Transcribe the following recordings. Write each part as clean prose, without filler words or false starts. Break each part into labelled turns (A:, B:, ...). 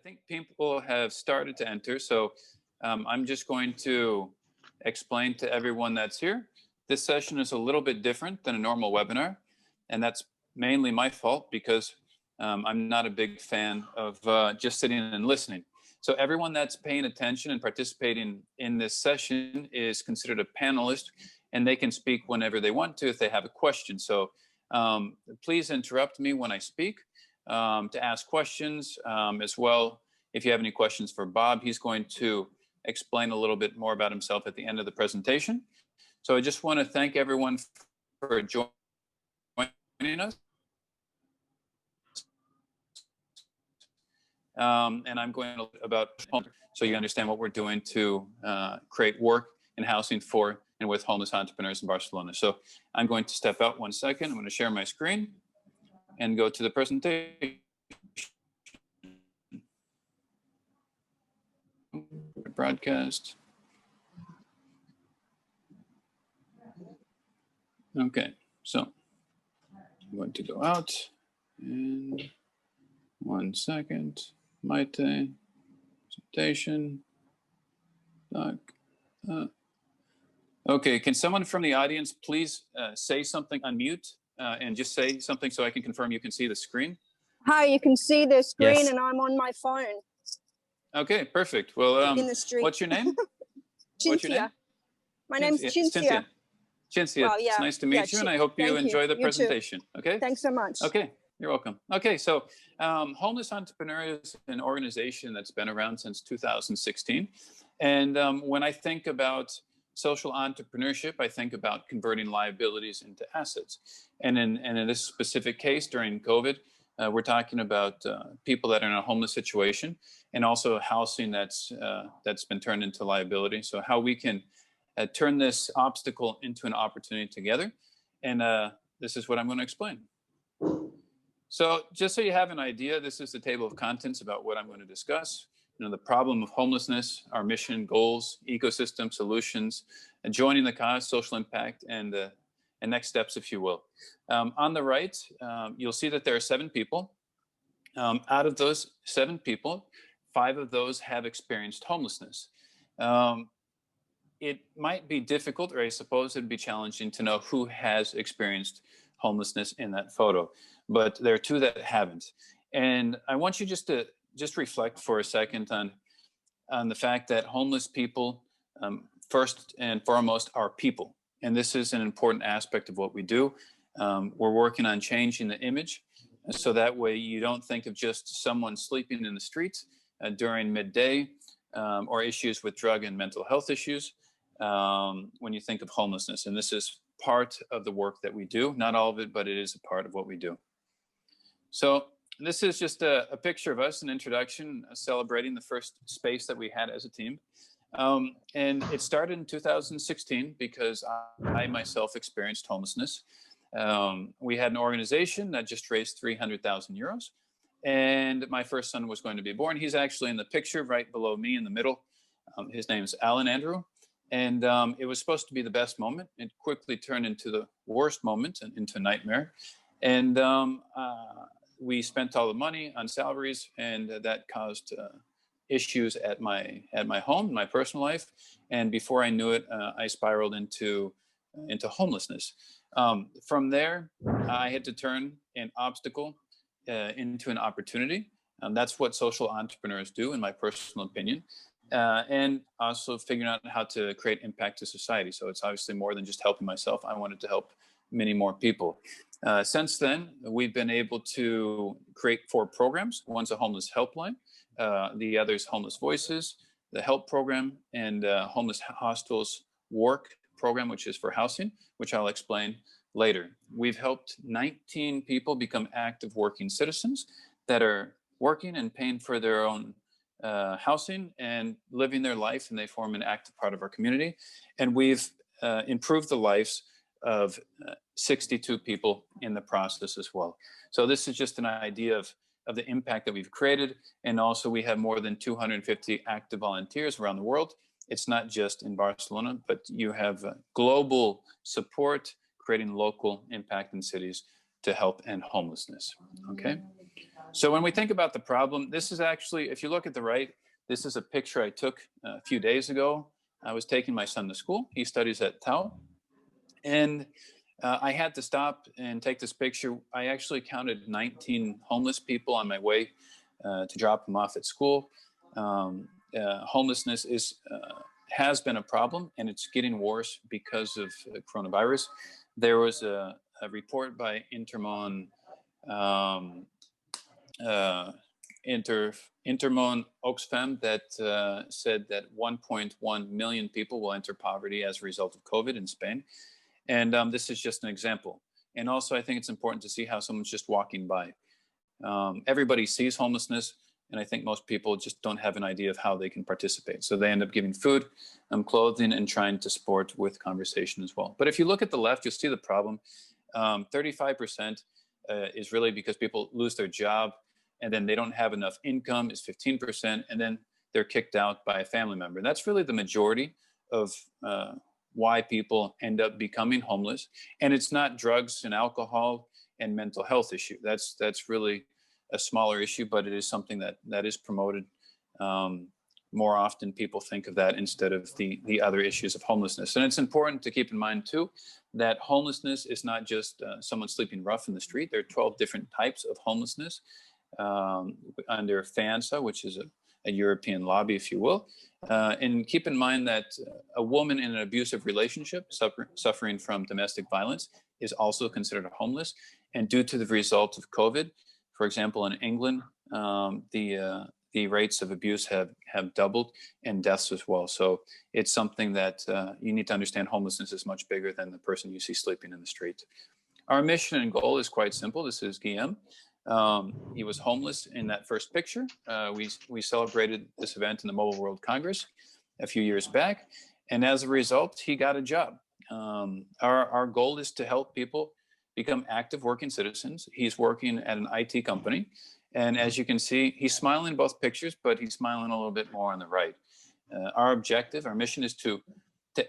A: think people have started to enter, so I'm just going to explain to everyone that's here. This session is a little bit different than a normal webinar, and that's mainly my fault because I'm not a big fan of just sitting and listening. So everyone that's paying attention and participating in this session is considered a panelist, and they can speak whenever they want to if they have a question. So please interrupt me when I speak to ask questions as well. If you have any questions for Bob, he's going to explain a little bit more about himself at the end of the presentation. So I just want to thank everyone for joining us. And I'm going to about so you understand what we're doing to create work and housing for and with homeless entrepreneurs in Barcelona. So I'm going to step out 1 second. I'm going to share my screen and go to the presentation. Broadcast. Okay, so I'm going to go out and 1 second. Maite, presentation. Doc. Okay, can someone from the audience please say something, unmute, and just say something so I can confirm you can see the screen?
B: Hi, you can see the screen.
A: Yes.
B: And I'm on my phone.
A: Okay, perfect. Well,
B: in the street.
A: What's your name? What's your name?
B: My name's Cinzia.
A: Cinzia,
B: Well, yeah,
A: it's nice to meet you, and I hope you enjoy the presentation. Okay.
B: Thanks so much.
A: Okay, you're welcome. Okay, so Homeless Entrepreneur is an organization that's been around since 2016. And when I think about social entrepreneurship, I think about converting liabilities into assets. And in this specific case, during COVID, we're talking about people that are in a homeless situation and also housing that's been turned into liability. So how we can turn this obstacle into an opportunity together. And this is what I'm going to explain. So just so you have an idea, this is the table of contents about what I'm going to discuss. You know, the problem of homelessness, our mission, goals, ecosystem solutions, and joining the cause, social impact, and next steps, if you will. On the right, you'll see that there are 7 people. Out of those 7 people, 5 of those have experienced homelessness. It might be difficult, or I suppose it'd be challenging to know who has experienced homelessness in that photo, but there are 2 that haven't. And I want you just to reflect for a second on the fact that homeless people, first and foremost, are people. And this is an important aspect of what we do. We're working on changing the image so that way you don't think of just someone sleeping in the streets during midday or issues with drug and mental health issues when you think of homelessness. And this is part of the work that we do. Not all of it, but it is a part of what we do. So this is just a picture of us, an introduction, celebrating the first space that we had as a team. And it started in 2016 because I myself experienced homelessness. We had an organization that just raised 300,000 euros. And my first son was going to be born. He's actually in the picture right below me in the middle. His name is Alan Andrew. And it was supposed to be the best moment. It quickly turned into the worst moment and into a nightmare. And we spent all the money on salaries, and that caused issues at my home, my personal life. And before I knew it, I spiraled into homelessness. From there, I had to turn an obstacle into an opportunity. That's what social entrepreneurs do, in my personal opinion. And also figuring out how to create impact to society. So it's obviously more than just helping myself. I wanted to help many more people. Since then, we've been able to create 4 programs. One's a homeless helpline, the other's Homeless Voices, the help program, and homeless hostels work program, which is for housing, which I'll explain later. We've helped 19 people become active working citizens that are working and paying for their own housing and living their life, and they form an active part of our community. And we've improved the lives of 62 people in the process as well. So this is just an idea of the impact that we've created. And also we have more than 250 active volunteers around the world. It's not just in Barcelona, but you have global support, creating local impact in cities to help end homelessness. Okay. So when we think about the problem, this is actually, if you look at the right, this is a picture I took a few days ago. I was taking my son to school. He studies at Tau. And I had to stop and take this picture. I actually counted 19 homeless people on my way to drop them off at school. Homelessness has been a problem, and it's getting worse because of coronavirus. There was a report by Intermon Oxfam that said that 1.1 million people will enter poverty as a result of COVID in Spain. And this is just an example. And also, I think it's important to see how someone's just walking by. Everybody sees homelessness, and I think most people just don't have an idea of how they can participate. So they end up giving food, clothing, and trying to support with conversation as well. But if you look at the left, you'll see the problem. 35% is really because people lose their job, and then they don't have enough income is 15%, and then they're kicked out by a family member. And that's really the majority of why people end up becoming homeless. And it's not drugs and alcohol and mental health issue. That's really a smaller issue, but it is something that is promoted more often. People think of that instead of the other issues of homelessness. And it's important to keep in mind too that homelessness is not just someone sleeping rough in the street. There are 12 different types of homelessness under FANSA, which is a European lobby, if you will. And keep in mind that a woman in an abusive relationship suffering from domestic violence is also considered homeless. And due to the result of COVID, for example, in England, the rates of abuse have doubled, and deaths as well. So it's something that you need to understand. Homelessness is much bigger than the person you see sleeping in the street. Our mission and goal is quite simple. This is Guillaume. He was homeless in that first picture. We celebrated this event in the Mobile World Congress a few years back, and as a result, he got a job. Our goal is to help people become active working citizens. He's working at an IT company, and as you can see, he's smiling in both pictures, but he's smiling a little bit more on the right. Our objective, our mission is to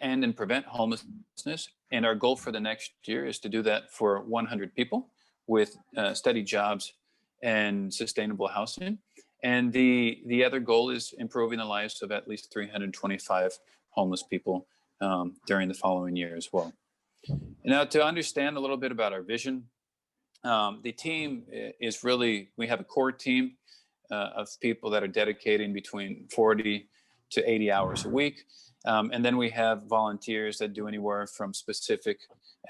A: end and prevent homelessness, and our goal for the next year is to do that for 100 people with steady jobs and sustainable housing. And the other goal is improving the lives of at least 325 homeless people during the following year as well. Now, to understand a little bit about our vision, the team is really, we have a core team of people that are dedicating between 40 to 80 hours a week. And then we have volunteers that do anywhere from specific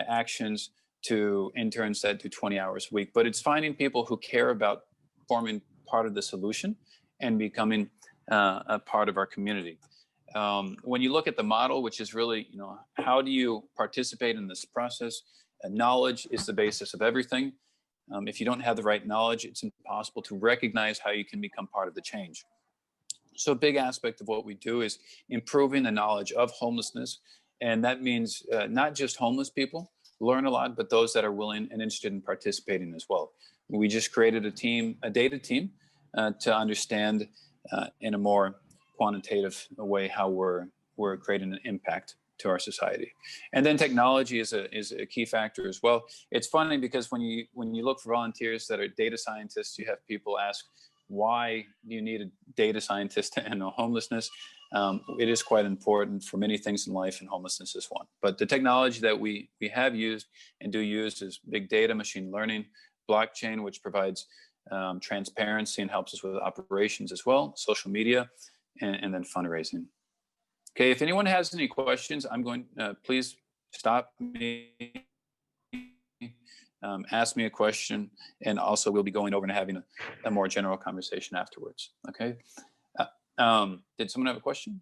A: actions to interns that do 20 hours a week. But it's finding people who care about forming part of the solution and becoming a part of our community. When you look at the model, which is really, how do you participate in this process? Knowledge is the basis of everything. If you don't have the right knowledge, it's impossible to recognize how you can become part of the change. So a big aspect of what we do is improving the knowledge of homelessness. And that means not just homeless people learn a lot, but those that are willing and interested in participating as well. We just created a data team to understand in a more quantitative way how we're creating an impact to our society. And then technology is a key factor as well. It's funny because when you look for volunteers that are data scientists, you have people ask, why do you need a data scientist to end homelessness? It is quite important for many things in life, and homelessness is one. But the technology that we have used and do use is big data, machine learning, blockchain, which provides transparency and helps us with operations as well, social media, and then fundraising. Okay, if anyone has any questions, I'm going, please stop me, ask me a question, and also we'll be going over and having a more general conversation afterwards, okay? Did someone have a question?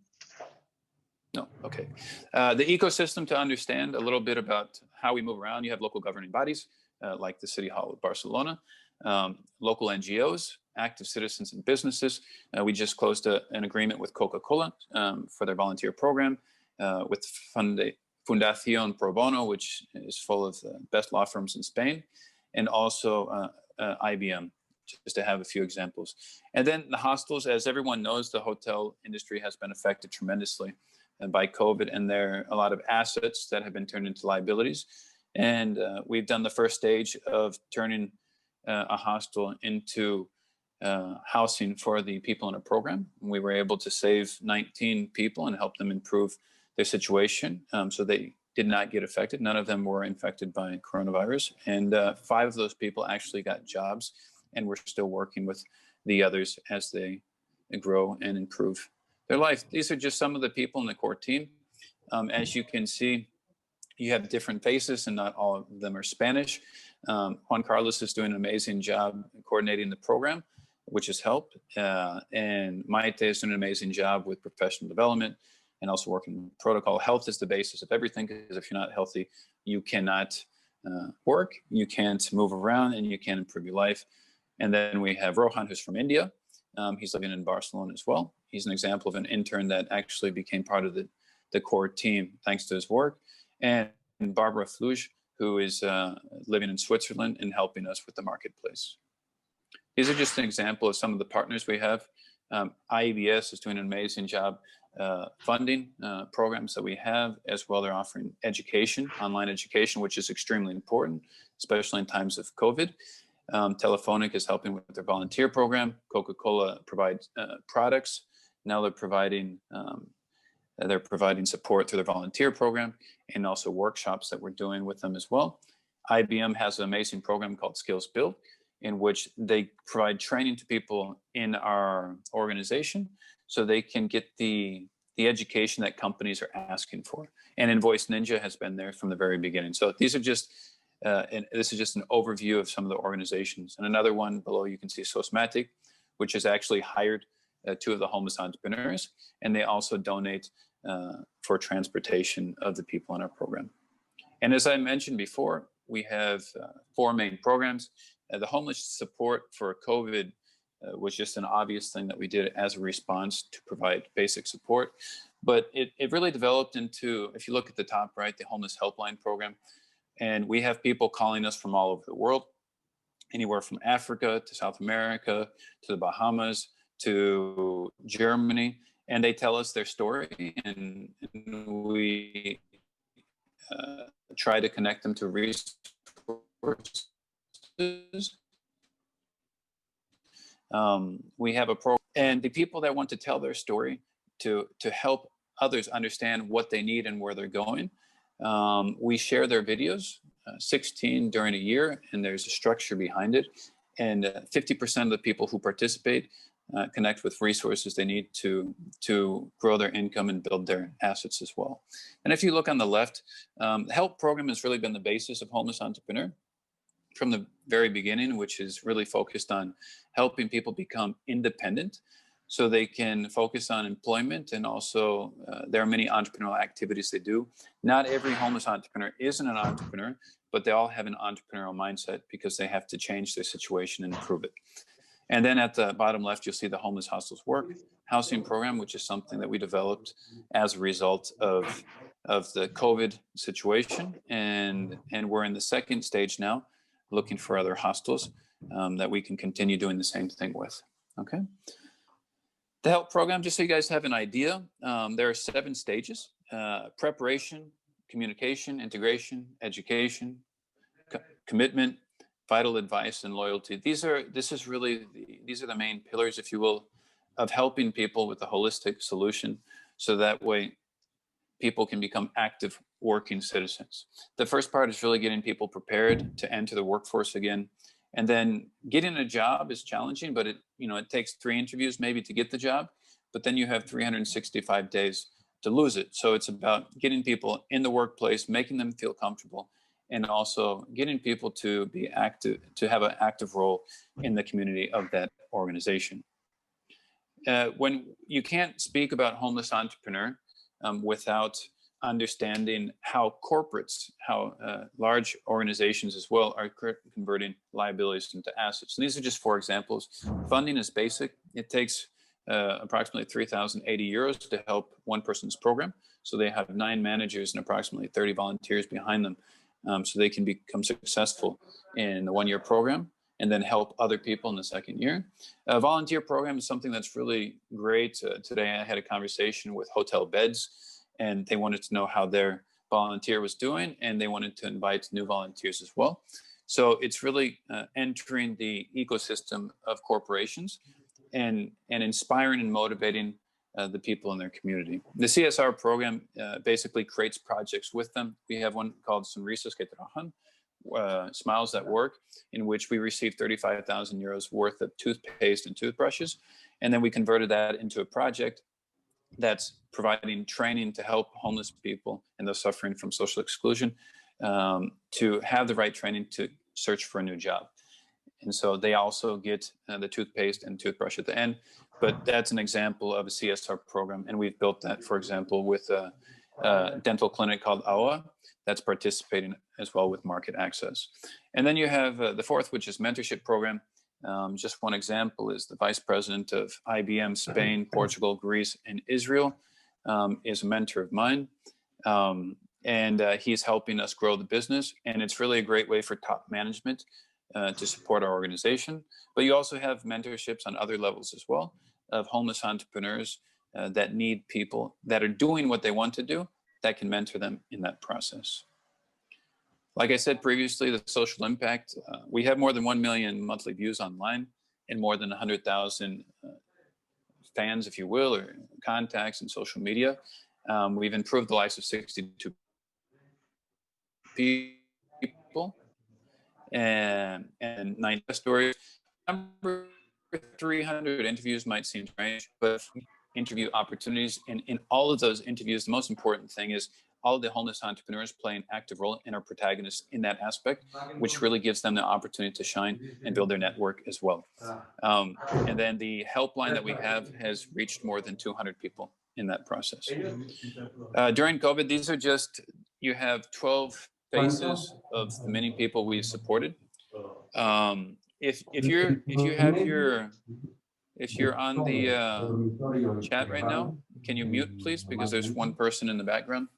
A: No, okay. The ecosystem, to understand a little bit about how we move around, you have local governing bodies, like the City Hall of Barcelona, local NGOs, active citizens and businesses. We just closed an agreement with Coca-Cola for their volunteer program, with Fundación Pro Bono, which is full of the best law firms in Spain, and also IBM, just to have a few examples. And then the hostels, as everyone knows, the hotel industry has been affected tremendously by COVID, and there are a lot of assets that have been turned into liabilities. And we've done the first stage of turning a hostel into housing for the people in a program. We were able to save 19 people and help them improve their situation, so they did not get affected. None of them were infected by coronavirus. And 5 of those people actually got jobs, and we're still working with the others as they grow and improve their life. These are just some of the people in the core team. As you can see, you have different faces, and not all of them are Spanish. Juan Carlos is doing an amazing job coordinating the program, which has helped. And Maite is doing an amazing job with professional development and also working with protocol. Health is the basis of everything, because if you're not healthy, you cannot work, you can't move around, and you can't improve your life. And then we have Rohan, who's from India. He's living in Barcelona as well. He's an example of an intern that actually became part of the core team thanks to his work. And Barbara Fluge, who is living in Switzerland and helping us with the marketplace. These are just an example of some of the partners we have. IEBS is doing an amazing job funding programs that we have as well. They're offering education, online education, which is extremely important, especially in times of COVID. Telephonic is helping with their volunteer program. Coca-Cola provides products. Now they're providing support through their volunteer program, and also workshops that we're doing with them as well. IBM has an amazing program called Skills Build, in which they provide training to people in our organization so they can get the education that companies are asking for. And Invoice Ninja has been there from the very beginning. So these are just, and this is just an overview of some of the organizations. And another one below, you can see Sosmatic, which has actually hired 2 of the homeless entrepreneurs, and they also donate for transportation of the people in our program. And as I mentioned before, we have 4 main programs. The homeless support for COVID was just an obvious thing that we did as a response to provide basic support. But it really developed into, if you look at the top right, the homeless helpline program. And we have people calling us from all over the world, anywhere from Africa to South America, to the Bahamas, to Germany. And they tell us their story, and we try to connect them to resources. We have a program, and the people that want to tell their story to help others understand what they need and where they're going, we share their videos, 16 during a year, and there's a structure behind it. And 50% of the people who participate connect with resources they need to grow their income and build their assets as well. And if you look on the left, the help program has really been the basis of Homeless Entrepreneur from the very beginning, which is really focused on helping people become independent so they can focus on employment. And also there are many entrepreneurial activities they do. Not every homeless entrepreneur isn't an entrepreneur, but they all have an entrepreneurial mindset because they have to change their situation and improve it. And then at the bottom left, you'll see the Homeless Hostels Work housing program, which is something that we developed as a result of the COVID situation. And we're in the second stage now, looking for other hostels that we can continue doing the same thing with. Okay. The help program, just so you guys have an idea, there are 7 stages: preparation, communication, integration, education, commitment, vital advice, and loyalty. These are the main pillars, if you will, of helping people with a holistic solution, so that way people can become active working citizens. The first part is really getting people prepared to enter the workforce again. And then getting a job is challenging, but it takes 3 interviews maybe to get the job, but then you have 365 days to lose it. So it's about getting people in the workplace, making them feel comfortable, and also getting people to be active, to have an active role in the community of that organization. When you can't speak about homeless entrepreneur without understanding how corporates, how large organizations as well are converting liabilities into assets. And these are just 4 examples. Funding is basic. It takes approximately 3,080 euros to help one person's program. So they have 9 managers and approximately 30 volunteers behind them, so they can become successful in the 1-year program and then help other people in the 2nd year. A volunteer program is something that's really great. Today I had a conversation with Hotel Beds, and they wanted to know how their volunteer was doing, and they wanted to invite new volunteers as well. So it's really entering the ecosystem of corporations and inspiring and motivating the people in their community. The CSR program basically creates projects with them. We have one called Sonrisas que Trabajan, Smiles that Work, in which we received 35,000 euros worth of toothpaste and toothbrushes. And then we converted that into a project that's providing training to help homeless people and those suffering from social exclusion to have the right training to search for a new job. And so they also get the toothpaste and toothbrush at the end. But that's an example of a CSR program. And we've built that, for example, with a dental clinic called AWA that's participating as well with market access. And then you have the fourth, which is mentorship program. Just one example is the vice president of IBM Spain, Portugal, Greece, and Israel is a mentor of mine. And he's helping us grow the business. And it's really a great way for top management to support our organization. But you also have mentorships on other levels as well of homeless entrepreneurs that need people that are doing what they want to do that can mentor them in that process. Like I said previously, the social impact, we have more than 1 million monthly views online and more than 100,000 fans, if you will, or contacts in social media. We've improved the lives of 62 people and 90 stories. Number 300 interviews might seem strange, but interview opportunities. And in all of those interviews, the most important thing is all of the homeless entrepreneurs play an active role and are protagonists in that aspect, which really gives them the opportunity to shine and build their network as well. And then the helpline that we have has reached more than 200 people in that process. During COVID, these are just, you have 12 faces of the many people we've supported. If you're on the chat right now, can you mute, please? Because there's one person in the background.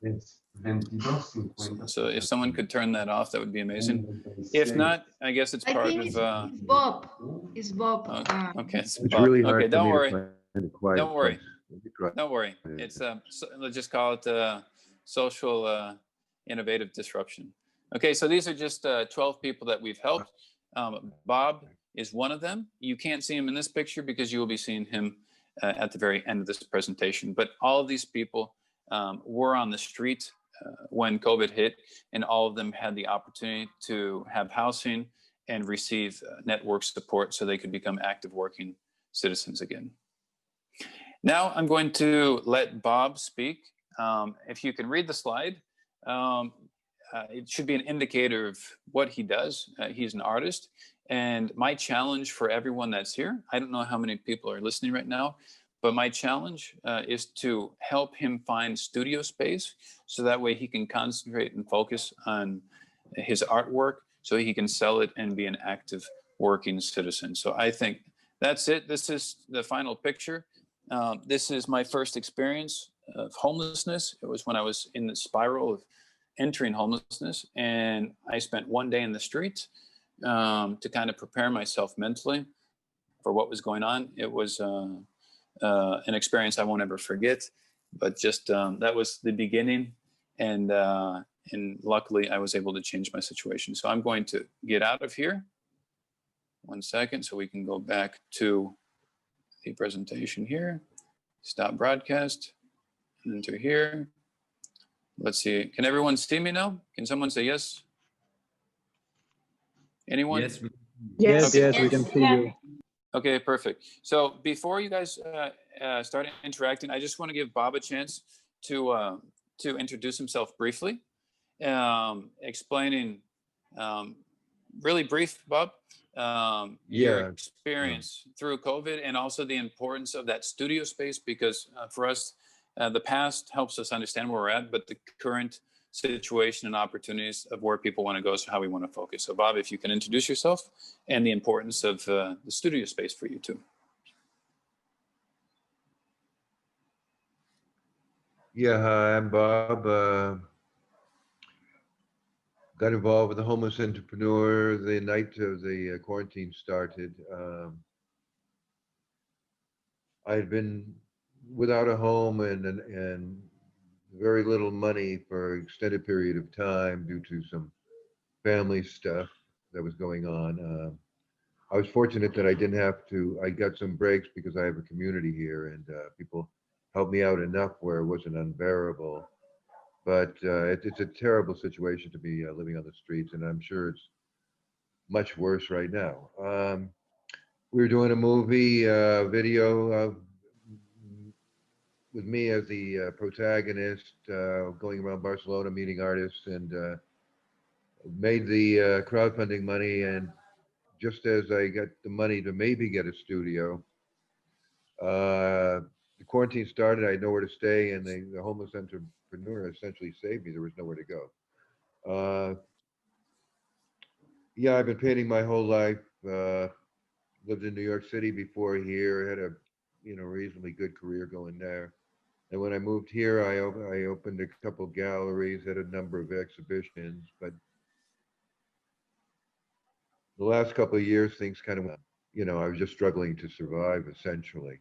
A: So if someone could turn that off, that would be amazing. If not, I guess it's part of.
C: It's Bob. It's Bob.
A: Okay,
D: it's really hard.
A: Okay, don't worry.
D: Don't
A: worry. Don't worry. It's let's just call it social innovative disruption. Okay, so these are just 12 people that we've helped. Bob is one of them. You can't see him in this picture because you will be seeing him at the very end of this presentation. But all of these people were on the street when COVID hit, and all of them had the opportunity to have housing and receive network support so they could become active working citizens again. Now I'm going to let Bob speak. If you can read the slide, it should be an indicator of what he does. He's an artist. And my challenge for everyone that's here, I don't know how many people are listening right now, but my challenge is to help him find studio space so that way he can concentrate and focus on his artwork so he can sell it and be an active working citizen. So I think that's it. This is the final picture. This is my first experience of homelessness. It was when I was in the spiral of entering homelessness, and I spent one day in the streets to kind of prepare myself mentally for what was going on. It was an experience I won't ever forget, but just that was the beginning, and luckily I was able to change my situation. So I'm going to get out of here. 1 second, so we can go back to the presentation here. Stop broadcast, enter here. Let's see, can everyone see me now? Can someone say yes? Anyone?
D: Yes.
B: Yes.
D: Yes, we can see you.
A: Okay, perfect. So before you guys start interacting, I just want to give Bob a chance to introduce himself briefly, explaining really brief, Bob, your experience through COVID and also the importance of that studio space, because for us, the past helps us understand where we're at, but the current situation and opportunities of where people want to go, so how we want to focus. So Bob, if you can introduce yourself and the importance of the studio space for you too.
E: Yeah, hi, I'm Bob. Got involved with the homeless entrepreneur the night of the quarantine started. I had been without a home and very little money for an extended period of time due to some family stuff that was going on. I was fortunate that I didn't have to, I got some breaks because I have a community here and people helped me out enough where it wasn't unbearable. But it's a terrible situation to be living on the streets, and I'm sure it's much worse right now. We were doing a movie video with me as the protagonist, going around Barcelona meeting artists, and made the crowdfunding money. And just as I got the money to maybe get a studio, the quarantine started. I had nowhere to stay, and the homeless entrepreneur essentially saved me. There was nowhere to go. Yeah, I've been painting my whole life. Lived in New York City before here. Had a reasonably good career going there. And when I moved here, I opened a couple galleries, had a number of exhibitions. But the last couple of years, things kind of went. I was just struggling to survive essentially.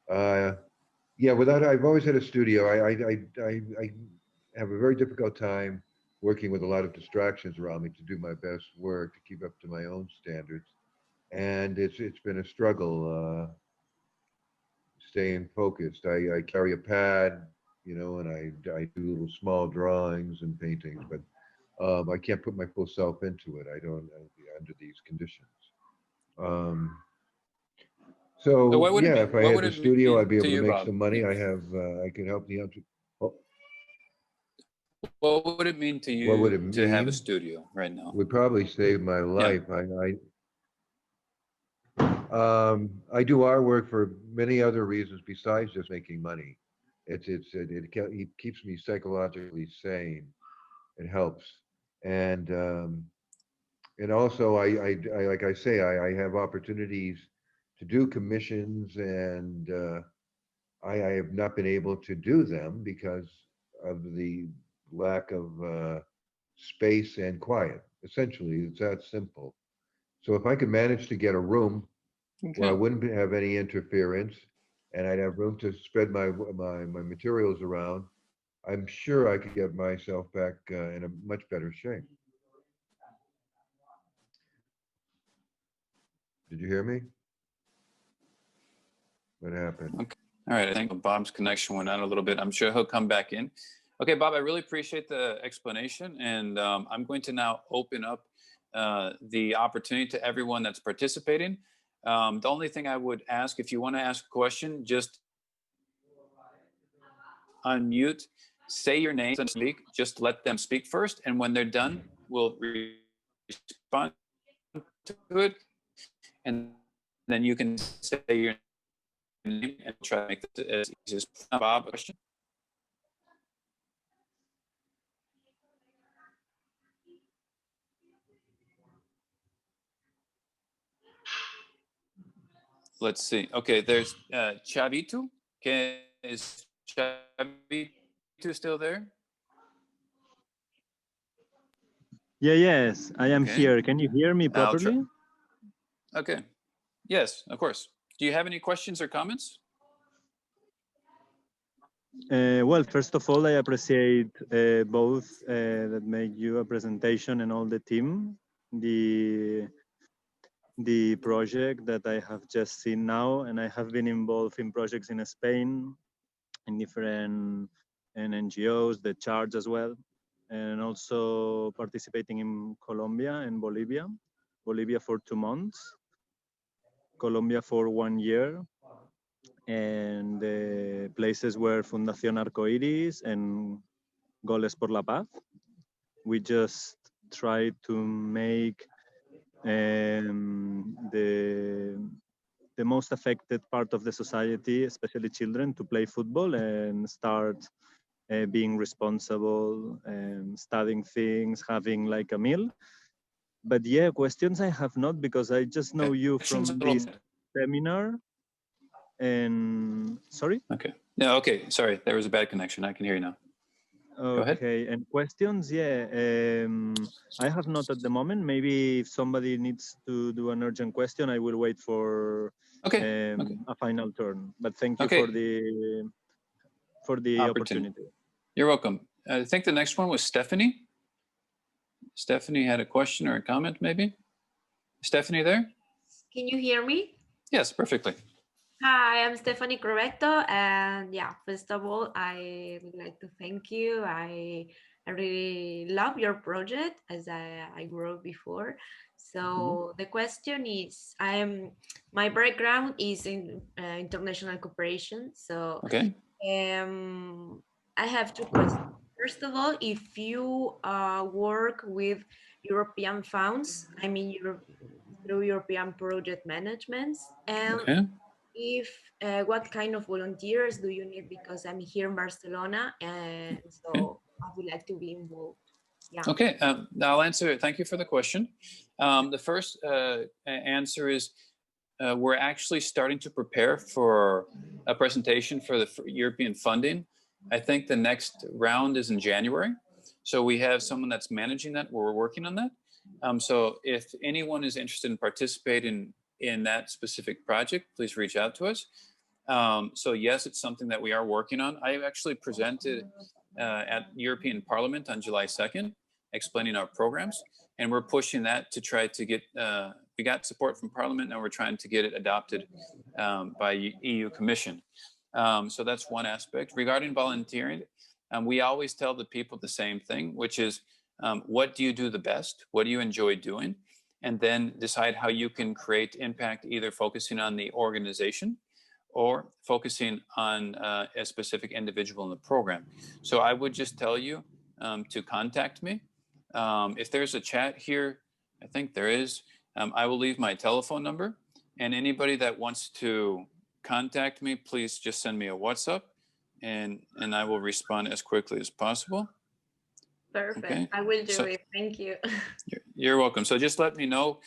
E: Yeah, without I've always had a studio. I have a very difficult time working with a lot of distractions around me to do my best work to keep up to my own standards, and it's been a struggle staying focused. I carry a pad, and I do little small drawings and paintings, but I can't put my full self into it. I don't under these conditions. Um,
A: So
E: so
A: what would it
E: yeah,
A: mean?
E: if I
A: What
E: had
A: would
E: the
A: it
E: studio,
A: mean
E: I'd be
A: to
E: able to
A: you,
E: make
A: Bob?
E: some money. I could help the oh,
A: What would it mean to
E: what would
A: you
E: it
A: to have a
E: mean?
A: studio right now?
E: Would probably save my
A: Yeah.
E: life. I do artwork for many other reasons besides just making money. It keeps me psychologically sane. It helps, and also I like I say I have opportunities to do commissions, and I have not been able to do them because of the lack of space and quiet. Essentially, it's that simple. So if I could manage to get a room where I
A: Okay.
E: wouldn't have any interference and I'd have room to spread my materials around, I'm sure I could get myself back in a much better shape. Did you hear me? What happened?
A: Okay. All right. I think Bob's connection went out a little bit. I'm sure he'll come back in. Okay, Bob, I really appreciate the explanation. And I'm going to now open up the opportunity to everyone that's participating. The only thing I would ask, if you want to ask a question, just unmute, say your name and speak. Just let them speak first. And when they're done, we'll respond to it. And then you can say your name and try to make it as easy as possible. Bob, a question? Let's see. Okay, there's Chavito. Is Chavito still there?
F: Yeah, yes, I am
A: Okay.
F: here. Can you hear me properly?
A: Okay. Yes, of course. Do you have any questions or comments?
F: Well, first of all, I appreciate both that made you a presentation and all the team. The project that I have just seen now, and I have been involved in projects in Spain, in different NGOs, the Charge as well, and also participating in Colombia and Bolivia. Bolivia for 2 months, Colombia for 1 year, and the places were Fundación Arcoiris and Goles por la Paz. We just try to make the most affected part of the society, especially children, to play football and start being responsible and studying things, having like a meal. But yeah, questions I have not, because I just know you from this seminar. And sorry?
A: Okay. No, okay. Sorry. There was a bad connection. I can hear you now. Go ahead.
F: Okay, and questions, yeah. I have not at the moment. Maybe if somebody needs to do an urgent question, I will wait for a final turn. But thank you for the opportunity.
A: You're welcome. I think the next one was Stephanie. Stephanie had a question or a comment, maybe. Stephanie there?
C: Can you hear me?
A: Yes, perfectly.
C: Hi, I'm Stephanie Correcto, and yeah, first of all, I would like to thank you. I really love your project, as I wrote before. So the question is, my background is in international cooperation. So
A: Okay.
C: I have two questions. First of all, if you work with European funds, I mean through European project management, and
A: Okay.
C: if what kind of volunteers do you need, because I'm here in Barcelona, and so I would like to be involved. Yeah.
A: Okay, I'll answer. Thank you for the question. The first answer is we're actually starting to prepare for a presentation for the European funding. I think the next round is in January. So we have someone that's managing that. We're working on that. So if anyone is interested in participating in that specific project, please reach out to us. So yes, it's something that we are working on. I actually presented at European Parliament on July 2nd, explaining our programs, and we're pushing that to try to get, we got support from Parliament, and we're trying to get it adopted by EU Commission. So that's one aspect. Regarding volunteering, we always tell the people the same thing, which is, what do you do the best? What do you enjoy doing? And then decide how you can create impact, either focusing on the organization or focusing on a specific individual in the program. So I would just tell you to contact me. If there's a chat here, I think there is, I will leave my telephone number, and anybody that wants to contact me, please just send me a WhatsApp, and I will respond as quickly as possible.
C: Perfect.
A: Okay.
C: I will do it. Thank you.
A: You're welcome. So just let me know.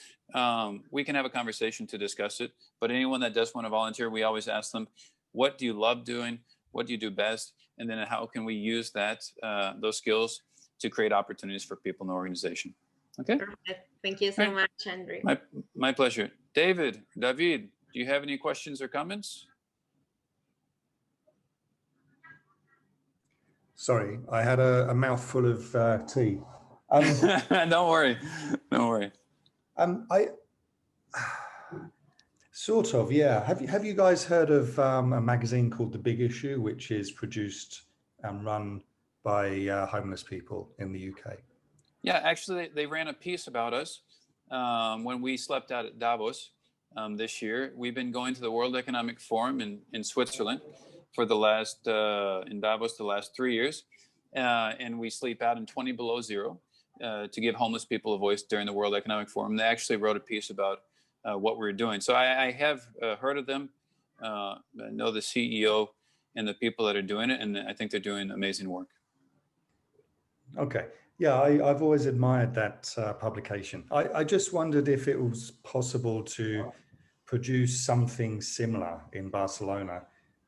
A: We can have a conversation to discuss it. But anyone that does want to volunteer, we always ask them, what do you love doing? What do you do best? And then how can we use that, those skills to create opportunities for people in the organization? Okay.
C: Perfect. Thank you so much, Andrew.
A: My pleasure. David, do you have any questions or comments?
G: Sorry, I had a mouthful of tea.
A: Don't worry. Don't worry.
G: I sort of, yeah. Have you guys heard of a magazine called The Big Issue, which is produced and run by homeless people in the UK?
A: Yeah, actually, they ran a piece about us when we slept out at Davos this year. We've been going to the World Economic Forum in Switzerland for the last, in Davos, the last 3 years. And we sleep out in 20 below zero to give homeless people a voice during the World Economic Forum. They actually wrote a piece about what we're doing. So I have heard of them. I know the CEO and the people that are doing it, and I think they're doing amazing work.
G: Okay. Yeah, I've always admired that publication. I just wondered if it was possible to produce something similar in Barcelona,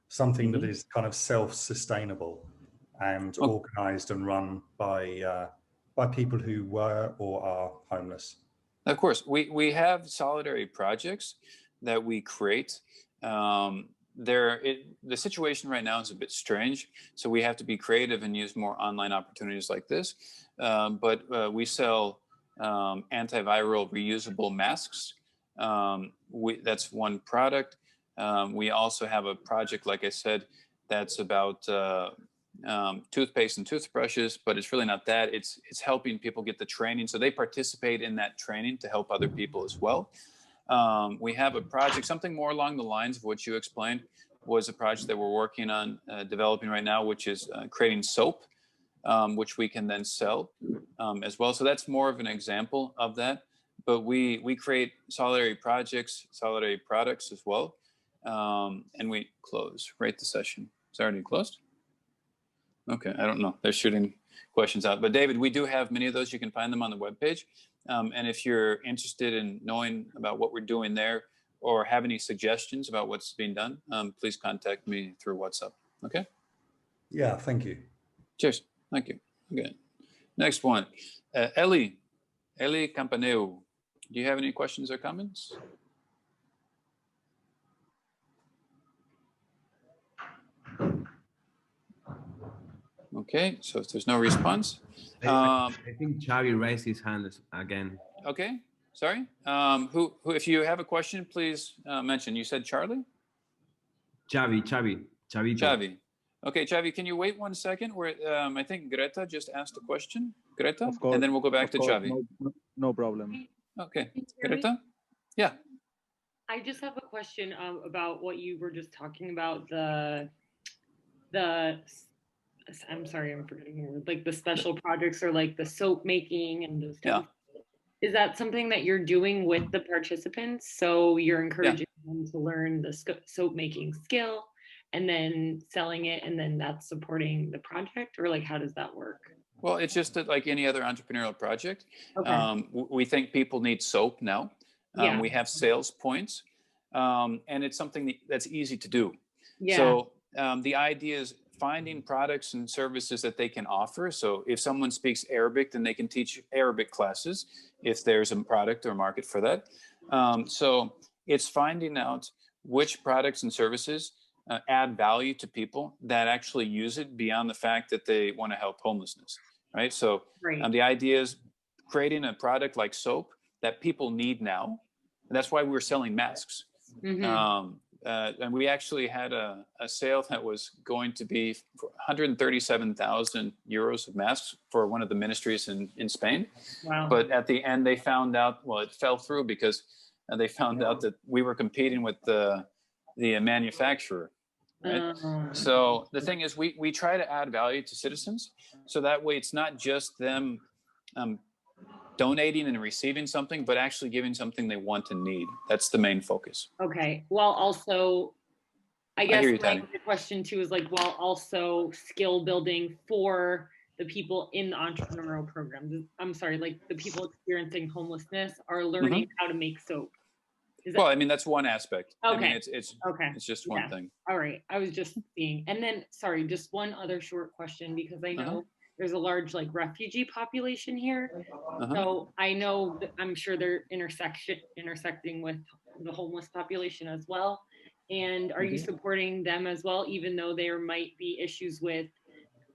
G: something that is kind of self-sustainable and organized and run by people who were or are homeless.
A: Of course, we have solidarity projects that we create. The situation right now is a bit strange, so we have to be creative and use more online opportunities like this. But we sell antiviral reusable masks. That's one product. We also have a project, like I said, that's about toothpaste and toothbrushes, but it's really not that. It's helping people get the training, so they participate in that training to help other people as well. We have a project, something more along the lines of what you explained, was a project that we're working on developing right now, which is creating soap, which we can then sell as well. So that's more of an example of that. But we create solidarity projects, solidarity products as well. And we rate the session. It's already closed? Okay, I don't know. They're shooting questions out. But David, we do have many of those. You can find them on the webpage. And if you're interested in knowing about what we're doing there or have any suggestions about what's being done, please contact me through WhatsApp. Okay?
G: Yeah, thank you.
A: Cheers. Thank you. Okay. Next one. Ellie Campaneu. Do you have any questions or comments? Okay, so if there's no response.
H: I think Xavi raised his hand again.
A: Okay, sorry. Who, if you have a question, please mention. You said Charlie?
H: Xavi.
A: Xavi. Okay, Xavi, can you wait 1 second? I think Greta just asked a question. Greta,
F: Of course,
A: and then we'll go back to Xavi.
F: No problem.
A: Okay, Greta? Yeah.
I: I just have a question about what you were just talking about, I'm sorry, I'm forgetting the word, like the special projects or like the soap making and those types of things. Is that something that you're doing with the participants? So you're encouraging them to learn the soap making skill and then selling it, and then that's supporting the project, or like how does that work?
A: Well, it's just that like any other entrepreneurial project.
I: Okay.
A: We think people need soap now. We have sales points, and it's something that's easy to do.
I: Yeah.
A: So the idea is finding products and services that they can offer. So if someone speaks Arabic, then they can teach Arabic classes if there's a product or market for that. So it's finding out which products and services add value to people that actually use it beyond the fact that they want to help homelessness, right? So the idea is creating a product like soap that people need now. And that's why we're selling masks. Mm-hmm. And we actually had a sale that was going to be for 137,000 euros of masks for one of the ministries in Spain.
I: Wow.
A: But at the end, they found out, well, it fell through because they found out that we were competing with the manufacturer. Right? So the thing is, we try to add value to citizens. So that way, it's not just them donating and receiving something, but actually giving something they want and need. That's the main focus.
I: Okay. Well, also, I guess
A: like
I: the question too is like, while also skill building for the people in the entrepreneurial program. I'm sorry, like the people experiencing homelessness are learning how to make soap.
A: Well, I mean, that's one aspect.
I: Okay.
A: I mean, it's just one thing.
I: All right. I was just seeing. And then, sorry, just one other short question, because I know there's a large like refugee population here. So I know, I'm sure they're intersecting with the homeless population as well. And are you supporting them as well, even though there might be issues with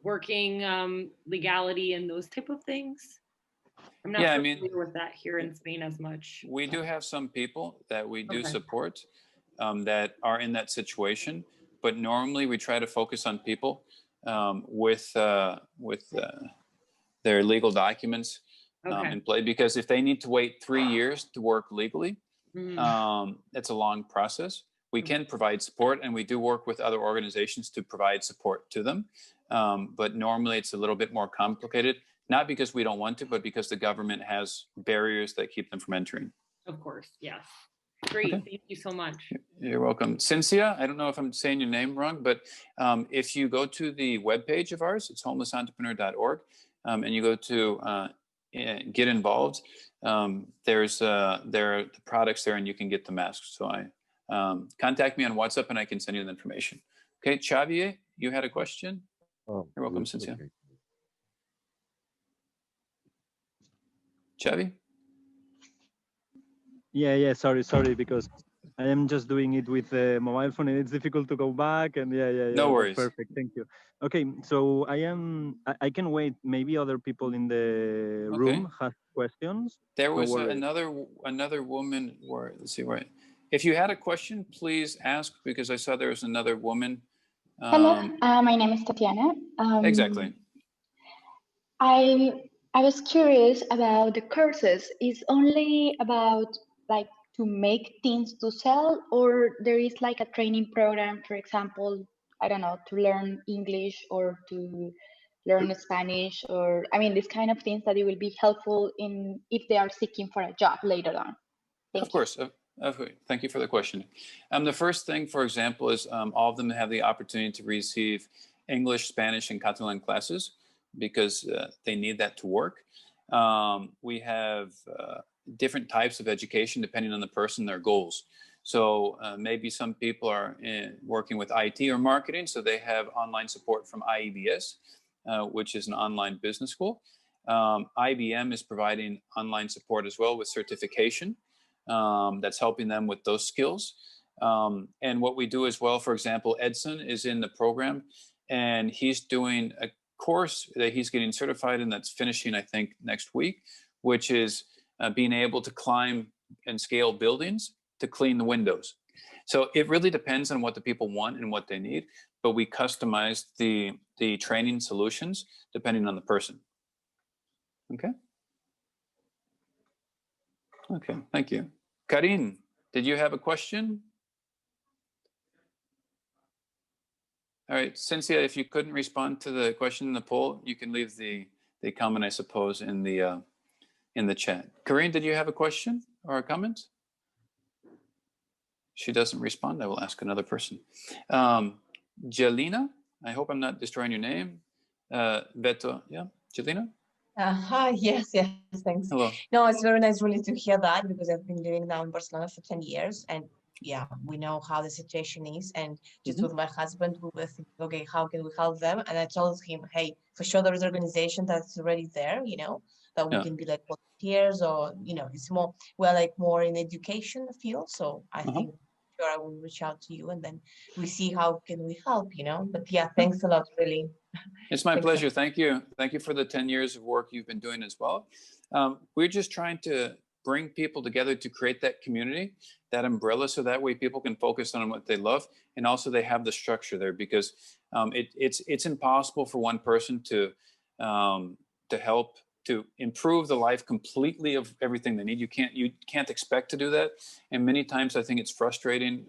I: working legality and those type of things? I'm not familiar with that here in Spain as much.
A: We do have some people that we do support that are in that situation, but normally we try to focus on people with their legal documents in play, because if they need to wait 3 years to work legally, it's a long process. We can provide support, and we do work with other organizations to provide support to them. But normally it's a little bit more complicated, not because we don't want to, but because the government has barriers that keep them from entering.
I: Of course, yes. Great, thank you so much.
A: You're welcome. Cynthia, I don't know if I'm saying your name wrong, but if you go to the webpage of ours, it's homelessentrepreneur.org, and you go to get involved, there are the products there, and you can get the masks. So contact me on WhatsApp, and I can send you the information. Okay, Xavier, you had a question?
E: Oh,
A: you're welcome, Cynthia.
E: Okay.
A: Xavi?
F: Yeah, sorry, because I am just doing it with the mobile phone and it's difficult to go back, and yeah.
A: No worries.
F: Perfect, thank you. Okay, so I can wait. Maybe other people in the room have questions.
A: There was another woman, let's see, where, if you had a question, please ask, because I saw there was another woman.
J: Hello, my name is Tatiana.
A: Exactly.
J: I was curious about the courses. Is only about like to make things to sell, or there is like a training program, for example, I don't know, to learn English or to learn Spanish, or I mean, these kind of things that it will be helpful in if they are seeking for a job later on.
A: Of course. Thank you for the question. The first thing, for example, is all of them have the opportunity to receive English, Spanish, and Catalan classes, because they need that to work. We have different types of education depending on the person, their goals. So maybe some people are working with IT or marketing, so they have online support from IEBS, which is an online business school. IBM is providing online support as well with certification. That's helping them with those skills. And what we do as well, for example, Edson is in the program, and he's doing a course that he's getting certified in that's finishing, I think, next week, which is being able to climb and scale buildings to clean the windows. So it really depends on what the people want and what they need, but we customize the training solutions depending on the person. Okay. Okay, thank you. Karin, did you have a question? All right, Cynthia, if you couldn't respond to the question in the poll, you can leave the comment, I suppose, in the chat. Karin, did you have a question or a comment? She doesn't respond. I will ask another person. Jelena, I hope I'm not destroying your name. Beto, yeah, Jelena?
K: Hi, yes, thanks.
A: Hello.
K: No, it's very nice really to hear that, because I've been living now in Barcelona for 10 years, and yeah, we know how the situation is, and just with my husband, we were thinking, okay, how can we help them? And I told him, hey, for sure there is an organization that's already there, you know, that we can be like volunteers, or, you know, it's more, we're like more in education field, so I think sure I will reach out to you, and then we see how can we help, you know. But yeah, thanks a lot, really.
A: It's my pleasure. Thank you. Thank you for the 10 years of work you've been doing as well. We're just trying to bring people together to create that community, that umbrella, so that way people can focus on what they love, and also they have the structure there, because it's impossible for one person to help to improve the life completely of everything they need. You can't expect to do that, and many times I think it's frustrating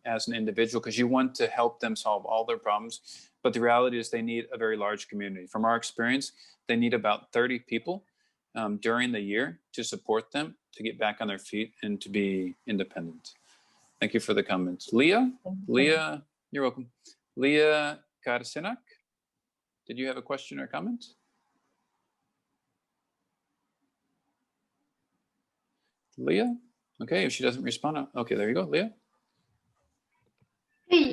A: as an individual, because you want to help them solve all their problems, but the reality is they need a very large community. From our experience, they need about 30 people during the year to support them to get back on their feet and to be independent. Thank you for the comments. Leah, you're welcome. Leah Karsenak, did you have a question or comment? Leah? Okay, if she doesn't respond, okay, there you go, Leah.
L: Hey,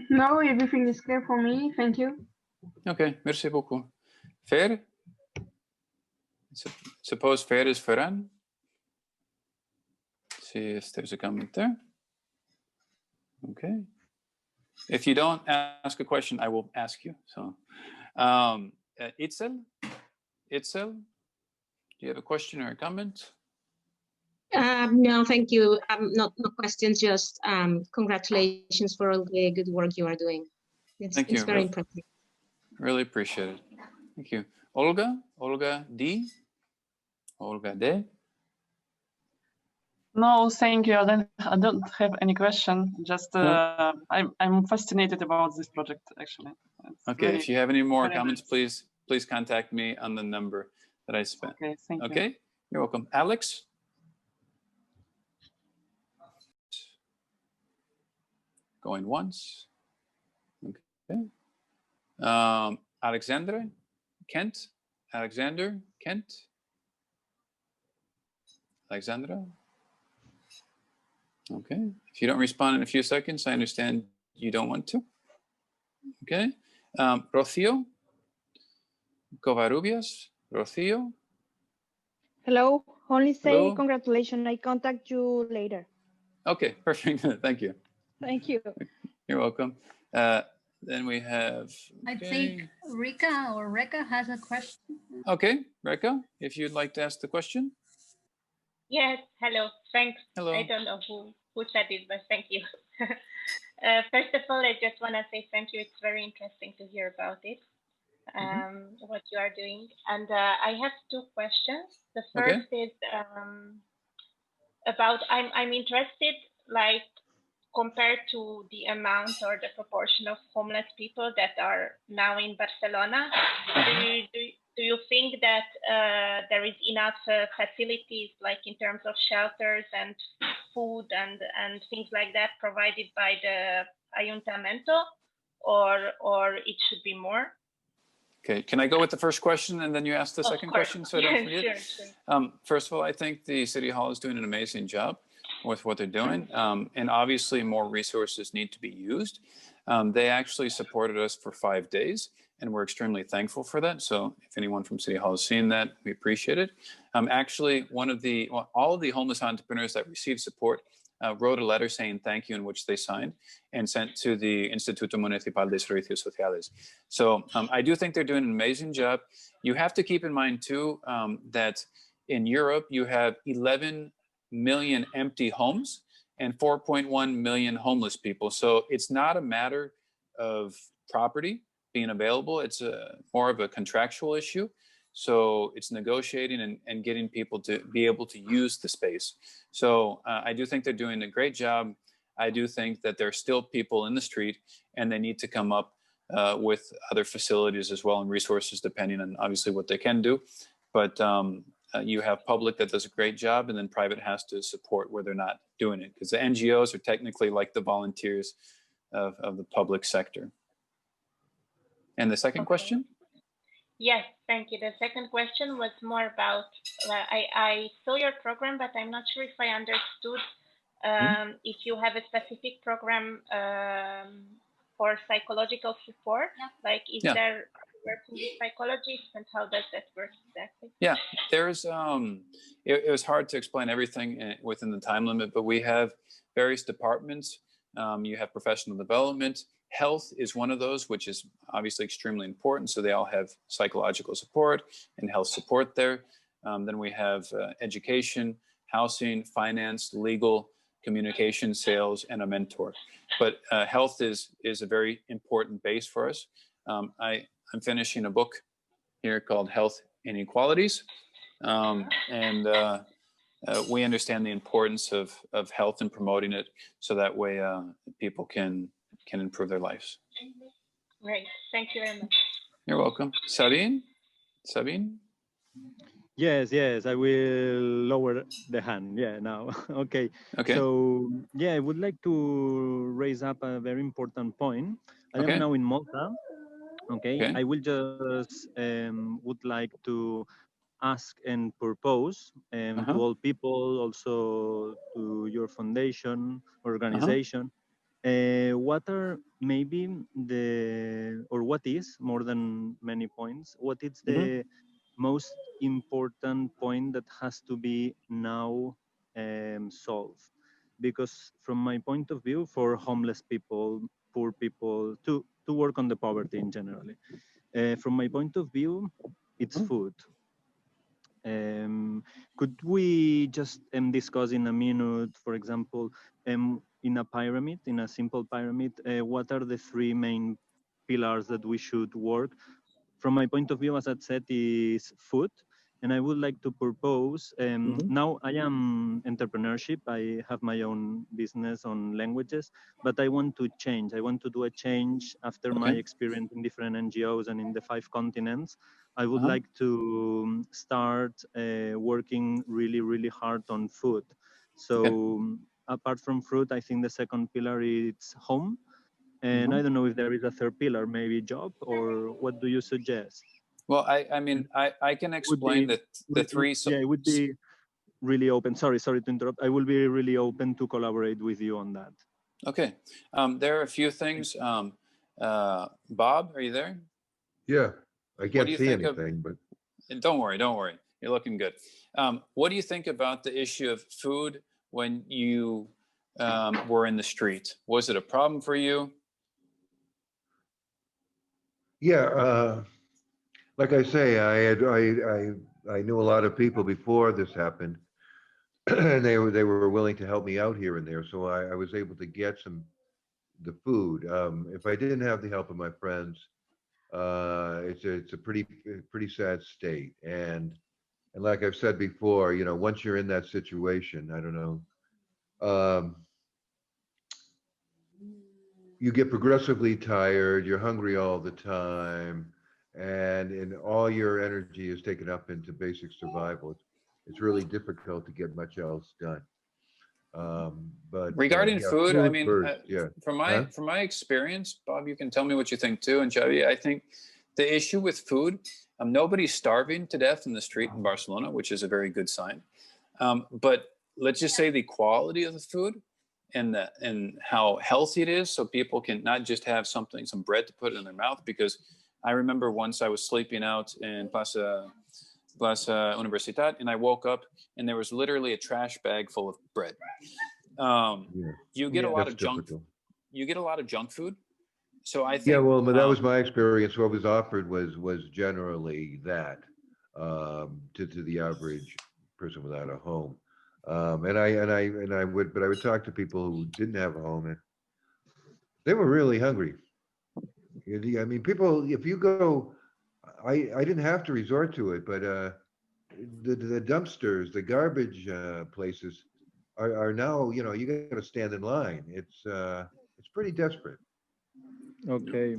L: no, everything is clear for me. Thank you.
A: Okay, merci beaucoup. Fer? Suppose Fer is Ferran. See if there's a comment there. Okay. If you don't ask a question, I will ask you. So, Itzel, do you have a question or a comment?
M: No, thank you. No questions, just congratulations for all the good work you are doing.
A: Thank you.
M: It's very impressive.
A: Really appreciate it. Thank you. Olga D.
N: No, thank you. I don't have any question. Just I'm fascinated about this project, actually.
A: Okay, if you have any more comments, please contact me on the number that I spent.
N: Okay, thank you.
A: Okay, you're welcome. Alex? Going once. Okay. Alexander Kent? Alexander Kent? Alexandra? Okay. If you don't respond in a few seconds, I understand you don't want to. Okay. Rocio Covarrubias? Rocio?
B: Hello. Only say congratulations. I contact you later.
A: Okay, perfect. Thank you.
B: Thank you.
A: You're welcome. Then we have...
O: I think Reka has a question.
A: Okay, Reka, if you'd like to ask the question.
P: Yes, hello, thanks.
A: Hello.
P: I don't know who said it, but thank you. First of all, I just want to say thank you. It's very interesting to hear about it, what you are doing. And I have two questions. The first is about, I'm interested, like, compared to the amount or the proportion of homeless people that are now in Barcelona, do you think that there is enough facilities, like in terms of shelters and food and things like that, provided by the Ayuntamiento, or it should be more?
A: Okay, can I go with the first question and then you ask the second question so I don't forget?
P: Sure.
A: First of all, I think the City Hall is doing an amazing job with what they're doing. And obviously more resources need to be used. They actually supported us for 5 days and we're extremely thankful for that. So if anyone from City Hall has seen that, we appreciate it. Actually, all of the homeless entrepreneurs that received support wrote a letter saying thank you, in which they signed and sent to the Instituto Municipal de Servicios Sociales. So I do think they're doing an amazing job. You have to keep in mind too that in Europe, you have 11 million empty homes and 4.1 million homeless people. So it's not a matter of property being available. It's more of a contractual issue. So it's negotiating and getting people to be able to use the space. So I do think they're doing a great job. I do think that there are still people in the street, and they need to come up with other facilities as well and resources, depending on obviously what they can do. But you have public that does a great job, and then private has to support where they're not doing it, because the NGOs are technically like the volunteers of the public sector. And the second question?
P: Yes, thank you. The second question was more about, I saw your program, but I'm not sure if I understood if you have a specific program for psychological support, like is there working with psychologists, and how does that work exactly?
A: Yeah, there's, it was hard to explain everything within the time limit, but we have various departments. You have professional development. Health is one of those, which is obviously extremely important. So they all have psychological support and health support there. Then we have education, housing, finance, legal, communication, sales, and a mentor. But health is a very important base for us. I'm finishing a book here called Health Inequalities. We understand the importance of health and promoting it, so that way people can improve their lives.
P: Great, thank you very much.
A: You're welcome. Sabine? Sabine?
F: Yes, I will lower the hand. Yeah, now. Okay. So, yeah, I would like to raise up a very important point. I am now in Malta. Okay. I will just would like to ask and propose to all people, also to your foundation, organization, what are maybe what is, more than many points, what is the most important point that has to be now solved? Because from my point of view, for homeless people, poor people, to work on the poverty in general, from my point of view, it's food. Could we just discuss in a minute, for example, in a pyramid, in a simple pyramid, what are the three main pillars that we should work? From my point of view, as I said, is food. And I would like to propose, now I am entrepreneurship, I have my own business on languages, but I want to change. I want to do a change after my experience in different NGOs and in the 5 continents. I would like to start working really, really hard on food. So apart from food, I think the second pillar is home. And I don't know if there is a third pillar, maybe job, or what do you suggest?
A: Well, I mean, I can explain the three.
F: Yeah, it would be really open. Sorry to interrupt. I will be really open to collaborate with you on that.
A: Okay. There are a few things. Bob, are you there?
E: Yeah, I can't see anything, but.
A: Don't worry. You're looking good. What do you think about the issue of food when you were in the street? Was it a problem for you?
E: Yeah, like I say, I knew a lot of people before this happened, and they were willing to help me out here and there. So I was able to get the food. If I didn't have the help of my friends, it's a pretty sad state. And like I've said before, you know, once you're in that situation, I don't know, you get progressively tired. You're hungry all the time. And all your energy is taken up into basic survival. It's really difficult to get much else done. But
A: regarding food, I mean,
E: first,
A: from my experience, Bob, you can tell me what you think too. And Xavi, I think the issue with food, nobody's starving to death in the street in Barcelona, which is a very good sign. But let's just say the quality of the food and how healthy it is, so people can not just have some bread to put in their mouth, because I remember once I was sleeping out in Plaza Universitat, and I woke up and there was literally a trash bag full of bread. You get a lot of junk. You get a lot of junk food. So I think.
E: Yeah, well, but that was my experience. What was offered was generally that to the average person without a home. But I would talk to people who didn't have a home, and they were really hungry. I mean, people, if you go, I didn't have to resort to it, but the dumpsters, the garbage places are now, you know, you got to stand in line. It's pretty desperate.
F: Okay.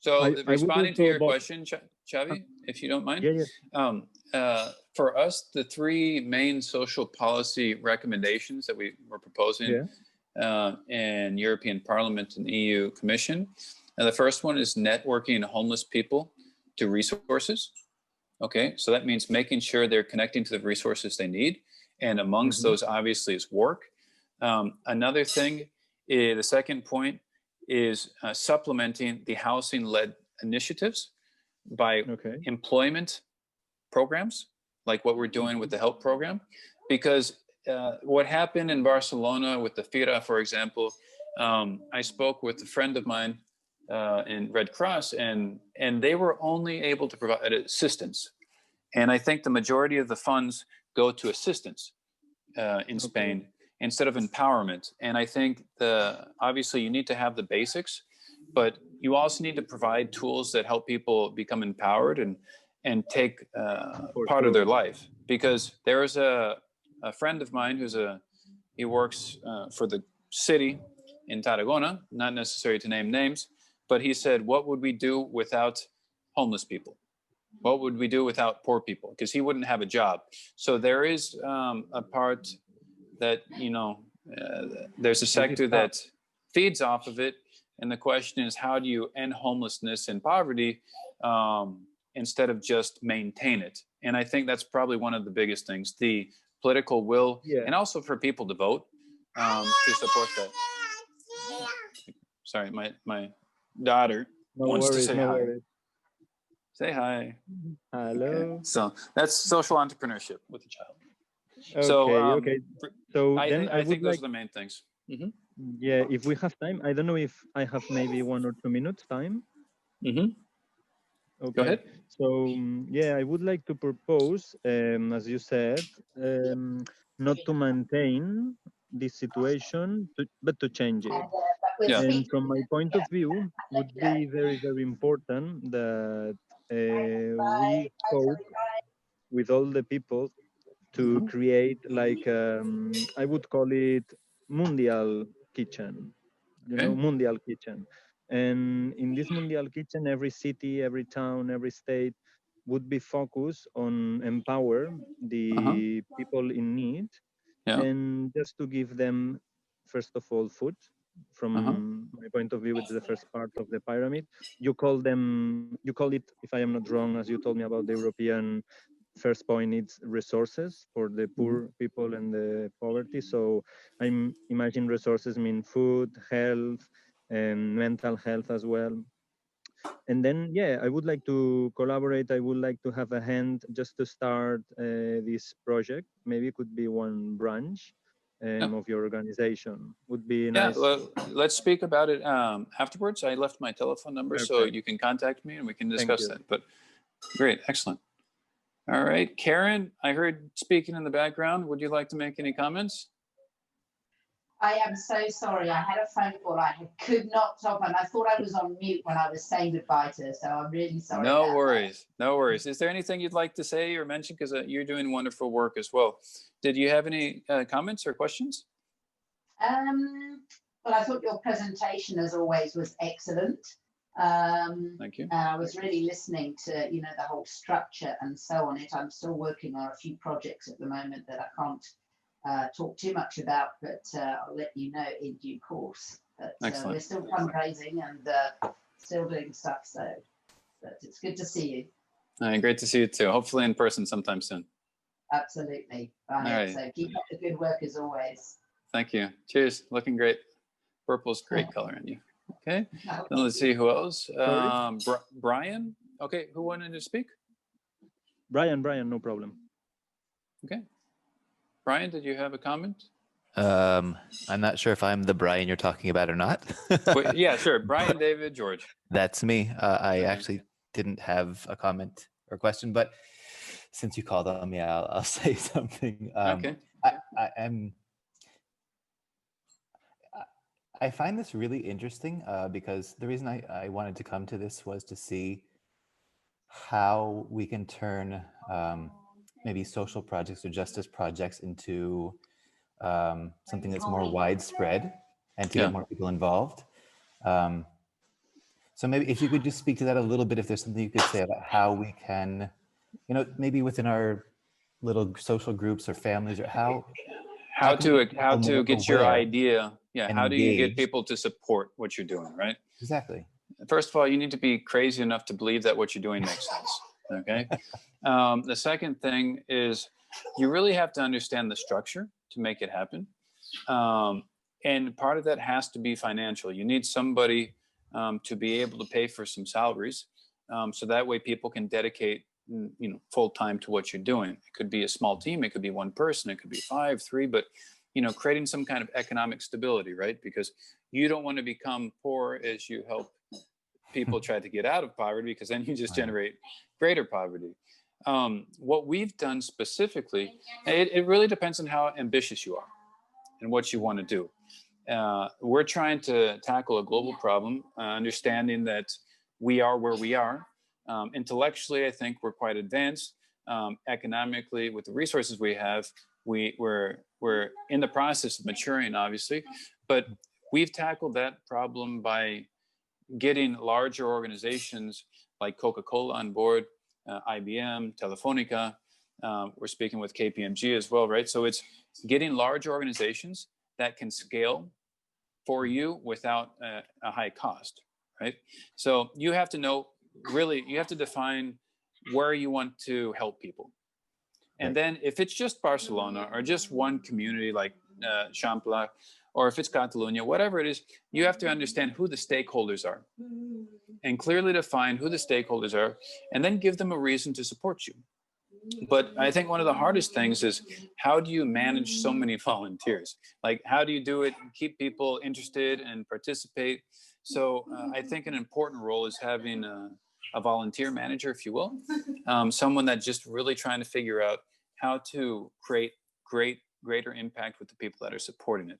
A: So
F: I
A: responding to your question, Xavi, if you don't mind.
F: Yeah.
A: For us, the three main social policy recommendations that we were proposing in European Parliament and EU Commission. And the first one is networking homeless people to resources. Okay, so that means making sure they're connecting to the resources they need. And amongst those, obviously, is work. Another thing, the second point is supplementing the housing-led initiatives by employment programs, like what we're doing with the help program. Because what happened in Barcelona with the FIRA, for example, I spoke with a friend of mine in Red Cross, and they were only able to provide assistance. And I think the majority of the funds go to assistance in Spain instead of empowerment. And I think obviously you need to have the basics, but you also need to provide tools that help people become empowered and take part of their life. Because there is a friend of mine he works for the city in Tarragona, not necessary to name names, but he said, what would we do without homeless people? What would we do without poor people? Because he wouldn't have a job. So there is a part that, you know, there's a sector that feeds off of it. And the question is, how do you end homelessness and poverty instead of just maintain it? And I think that's probably one of the biggest things, the political will, and also for people to vote to support that. Sorry, my daughter wants to say hi. Say hi.
F: Hello.
A: Okay. So that's social entrepreneurship with a child.
F: Okay. So
A: I think those are the main things.
F: Yeah, if we have time, I don't know if I have maybe 1 or 2 minutes time. Okay.
A: Go ahead.
F: So yeah, I would like to propose, as you said, not to maintain this situation, but to change it.
A: Yeah.
F: And from my point of view, would be very, very important that we cope with all the people to create like I would call it mundial kitchen, you know, mundial kitchen. And in this mundial kitchen, every city, every town, every state would be focused on empower the people in need, and just to give them, first of all, food. From my point of view, it's the first part of the pyramid. You call it, if I am not wrong, as you told me about the European first point, it's resources for the poor people and the poverty. So I imagine resources mean food, health, and mental health as well. And then, yeah, I would like to collaborate. I would like to have a hand just to start this project. Maybe it could be one branch of your organization. Would be nice.
A: Well, let's speak about it afterwards. I left my telephone number, so you can contact me and we can discuss that. But great, excellent. All right, Karen, I heard speaking in the background. Would you like to make any comments?
Q: I am so sorry. I had a phone call I could not stop, and I thought I was on mute when I was saying goodbye to her, so I'm really sorry.
A: No worries, no worries. Is there anything you'd like to say or mention? Because you're doing wonderful work as well. Did you have any comments or questions?
Q: Well, I thought your presentation, as always, was excellent.
A: Thank you.
Q: I was really listening to, you know, the whole structure and so on it. I'm still working on a few projects at the moment that I can't talk too much about, but I'll let you know in due course. But we're still fundraising and still doing stuff, so but it's good to see you.
A: Great to see you too. Hopefully in person sometime soon.
Q: Absolutely. Right. So keep up the good work as always.
A: Thank you. Cheers. Looking great. Purple's great color on you. Okay, then let's see who else. Brian. Okay, who wanted to speak?
F: Brian, no problem.
A: Okay. Brian, did you have a comment?
R: I'm not sure if I'm the Brian you're talking about or not.
A: Wait, yeah, sure. Brian, David, George.
R: That's me. I actually didn't have a comment or question, but since you called on me, I'll say something.
A: Okay.
R: I find this really interesting because the reason I wanted to come to this was to see how we can turn maybe social projects or justice projects into something that's more widespread and to get more people involved. So maybe if you could just speak to that a little bit, if there's something you could say about how we can, maybe within our little social groups or families, or how
A: to get your idea. Yeah, how do you get
R: engaged.
A: people to support what you're doing, right?
R: Exactly.
A: First of all, you need to be crazy enough to believe that what you're doing makes sense. Okay. The second thing is you really have to understand the structure to make it happen. And part of that has to be financial. You need somebody to be able to pay for some salaries. So that way people can dedicate, full time to what you're doing. It could be a small team. It could be one person. It could be 5, 3, but creating some kind of economic stability, right? Because you don't want to become poor as you help people try to get out of poverty, because then you just generate greater poverty. What we've done specifically, it really depends on how ambitious you are and what you want to do. We're trying to tackle a global problem, understanding that we are where we are. Intellectually, I think we're quite advanced. Economically, with the resources we have, we're in the process of maturing, obviously, but we've tackled that problem by getting larger organizations like Coca-Cola on board, IBM, Telefonica. We're speaking with KPMG as well, right? So it's getting large organizations that can scale for you without a high cost, right? So you have to know, really, you have to define where you want to help people. And then if it's just Barcelona or just one community like Champla, or if it's Catalonia, whatever it is, you have to understand who the stakeholders are and clearly define who the stakeholders are, and then give them a reason to support you. But I think one of the hardest things is, how do you manage so many volunteers? Like, how do you do it, keep people interested and participate? So I think an important role is having a volunteer manager, if you will, someone that's just really trying to figure out how to create greater impact with the people that are supporting it.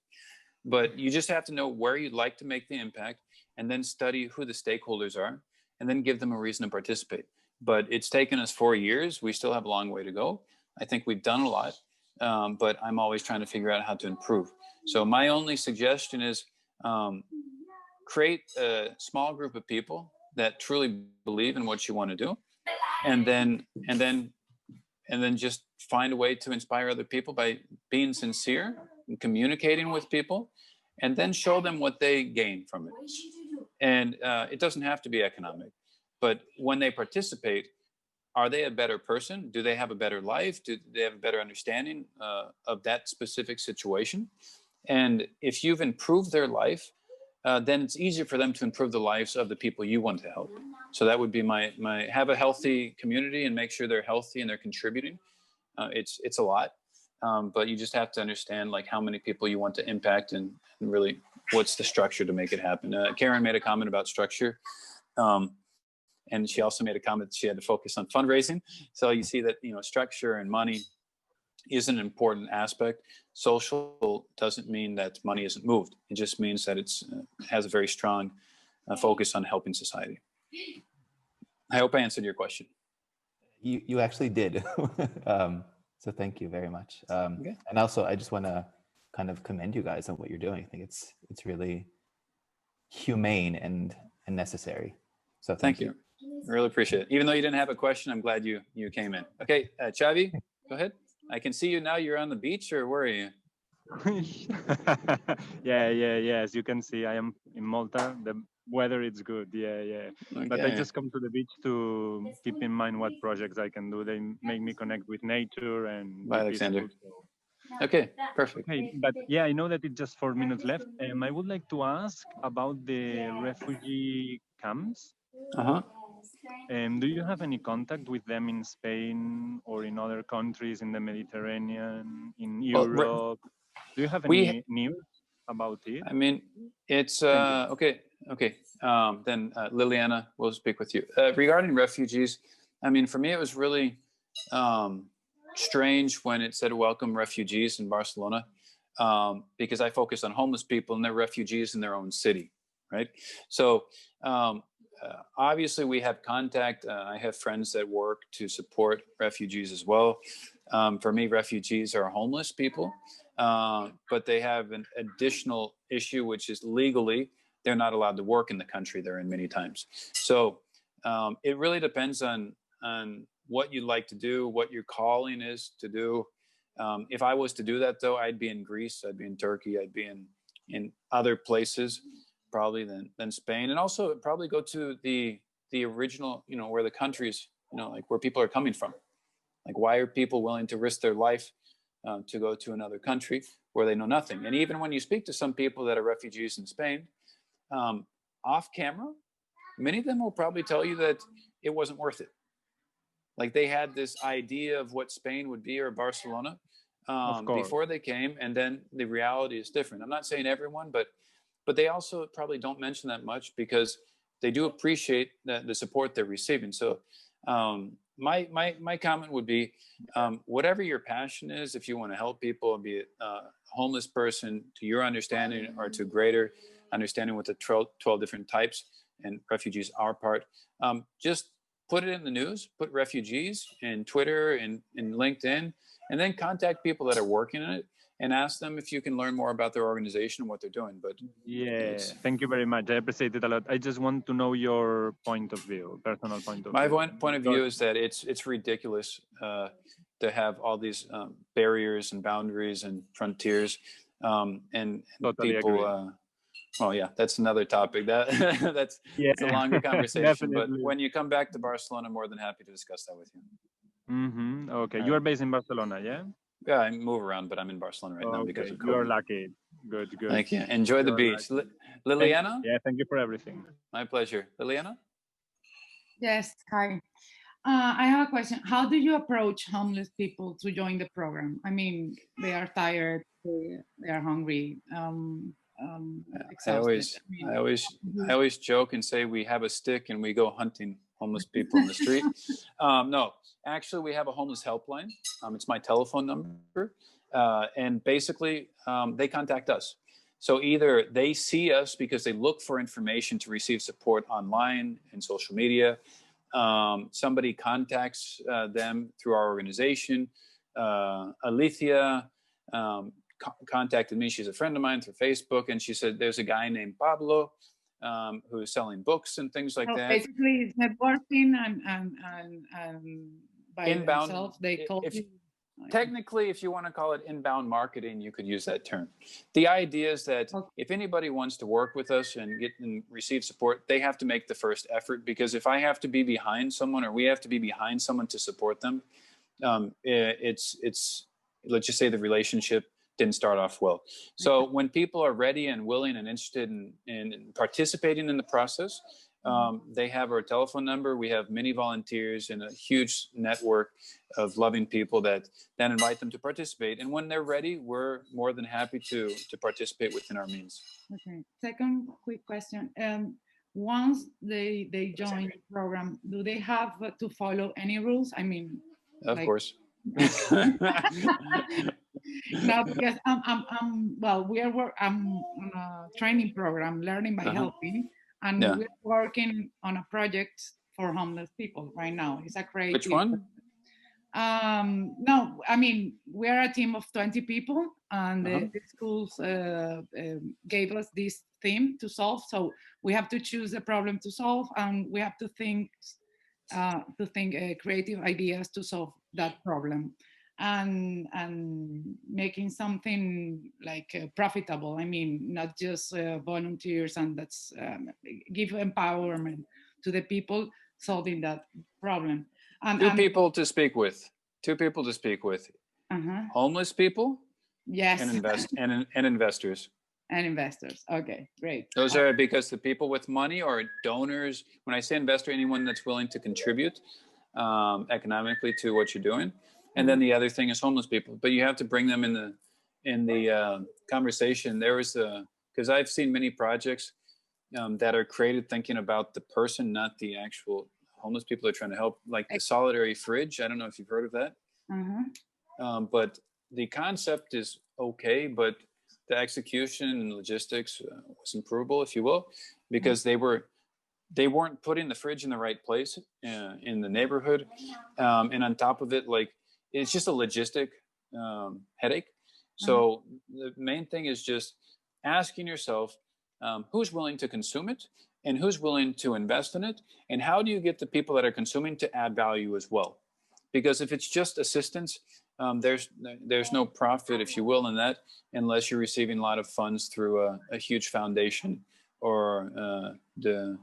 A: But you just have to know where you'd like to make the impact, and then study who the stakeholders are, and then give them a reason to participate. But it's taken us 4 years. We still have a long way to go. I think we've done a lot, but I'm always trying to figure out how to improve. So my only suggestion is create a small group of people that truly believe in what you want to do, and then just find a way to inspire other people by being sincere and communicating with people, and then show them what they gain from it. And it doesn't have to be economic, but when they participate, are they a better person? Do they have a better life? Do they have a better understanding of that specific situation? And if you've improved their life, then it's easier for them to improve the lives of the people you want to help. So that would be my have a healthy community and make sure they're healthy and they're contributing. It's a lot, but you just have to understand like how many people you want to impact, and really what's the structure to make it happen. Karen made a comment about structure, and she also made a comment that she had to focus on fundraising. So you see that structure and money is an important aspect. Social doesn't mean that money isn't moved. It just means that it's has a very strong focus on helping society. I hope I answered your question.
R: You actually did. So thank you very much.
A: Okay.
R: And also, I just want to kind of commend you guys on what you're doing. I think it's really humane and necessary. So thank you.
A: I really appreciate it. Even though you didn't have a question, I'm glad you came in. Okay, Xavi, go ahead. I can see you now. You're on the beach, or where are you?
F: Yeah. As you can see, I am in Malta. The weather is good. Yeah. Okay. But I just come to the beach to keep in mind what projects I can do. They make me connect with nature and
A: Bye, Alexander.
F: People, so
A: Okay, perfect.
F: Okay, but yeah, I know that it's just 4 minutes left. I would like to ask about the refugee camps. Do you have any contact with them in Spain or in other countries in the Mediterranean, in Europe? Do you have any news about it?
A: I mean, it's okay. Then Liliana will speak with you regarding refugees. I mean, for me, it was really strange when it said welcome refugees in Barcelona, because I focus on homeless people and they're refugees in their own city, right? So obviously we have contact. I have friends that work to support refugees as well. For me, refugees are homeless people, but they have an additional issue, which is legally they're not allowed to work in the country they're in many times. So it really depends on what you'd like to do, what your calling is to do. If I was to do that, though, I'd be in Greece, I'd be in Turkey, I'd be in other places probably than Spain, and also probably go to the original, where the countries, like where people are coming from. Like, why are people willing to risk their life to go to another country where they know nothing? And even when you speak to some people that are refugees in Spain, off camera, many of them will probably tell you that it wasn't worth it. Like, they had this idea of what Spain would be or Barcelona before they came, and then the reality is different. I'm not saying everyone, but they also probably don't mention that much because they do appreciate the support they're receiving. So my comment would be, whatever your passion is, if you want to help people, be it a homeless person to your understanding or to greater understanding with the 12 different types, and refugees are part, just put it in the news, put refugees in Twitter and in LinkedIn, and then contact people that are working in it and ask them if you can learn more about their organization and what they're doing. But
F: yeah, thank you very much. I appreciate it a lot. I just want to know your point of view, personal point of view.
A: My point of view is that it's ridiculous to have all these barriers and boundaries and frontiers, and
F: totally
A: people.
F: Agree.
A: Oh yeah, that's another topic. That's a longer conversation. But when you come back to Barcelona, I'm more than happy to discuss that with you.
F: Okay, you are based in Barcelona, yeah?
A: Yeah, I move around, but I'm in Barcelona right now because of COVID.
F: You are lucky. Good.
A: Thank you. Enjoy the beach. Liliana?
F: Yeah, thank you for everything.
A: My pleasure. Liliana?
S: Yes, hi. I have a question. How do you approach homeless people to join the program? I mean, they are tired, they are hungry.
A: I always joke and say we have a stick and we go hunting homeless people in the street. No, actually, we have a homeless helpline. It's my telephone number, and basically they contact us. So either they see us because they look for information to receive support online and social media. Somebody contacts them through our organization. Alicia contacted me. She's a friend of mine through Facebook, and she said there's a guy named Pablo who's selling books and things like that.
S: Basically, it's networking and by
A: inbound,
S: themselves, they call you.
A: Technically, if you want to call it inbound marketing, you could use that term. The idea is that if anybody wants to work with us and receive support, they have to make the first effort, because if I have to be behind someone or we have to be behind someone to support them, it's let's just say the relationship didn't start off well. So when people are ready and willing and interested in participating in the process, they have our telephone number. We have many volunteers and a huge network of loving people that then invite them to participate. And when they're ready, we're more than happy to participate within our means.
S: Okay. Second quick question. Once they join the program, do they have to follow any rules? I mean,
A: of course.
S: No, because I'm on a training program, learning by helping, and we're working on a project for homeless people right now. It's a creative.
A: Which one?
S: No, I mean, we're a team of 20 people, and the schools gave us this theme to solve. So we have to choose a problem to solve, and we have to think creative ideas to solve that problem, and making something like profitable. I mean, not just volunteers, and that's give empowerment to the people solving that problem.
A: Two people to speak with. Homeless people
S: Yes.
A: And investors.
S: And investors. Okay, great.
A: Those are because the people with money or donors. When I say investor, anyone that's willing to contribute economically to what you're doing. And then the other thing is homeless people. But you have to bring them in the conversation. There was because I've seen many projects that are created thinking about the person, not the actual homeless people they're trying to help, like the solidary fridge. I don't know if you've heard of that. But the concept is okay, but the execution and logistics was improvable, if you will, because they weren't putting the fridge in the right place in the neighborhood. And on top of it, like, it's just a logistic headache. So the main thing is just asking yourself, who's willing to consume it and who's willing to invest in it? And how do you get the people that are consuming to add value as well? Because if it's just assistance, there's no profit, if you will, in that, unless you're receiving a lot of funds through a huge foundation or the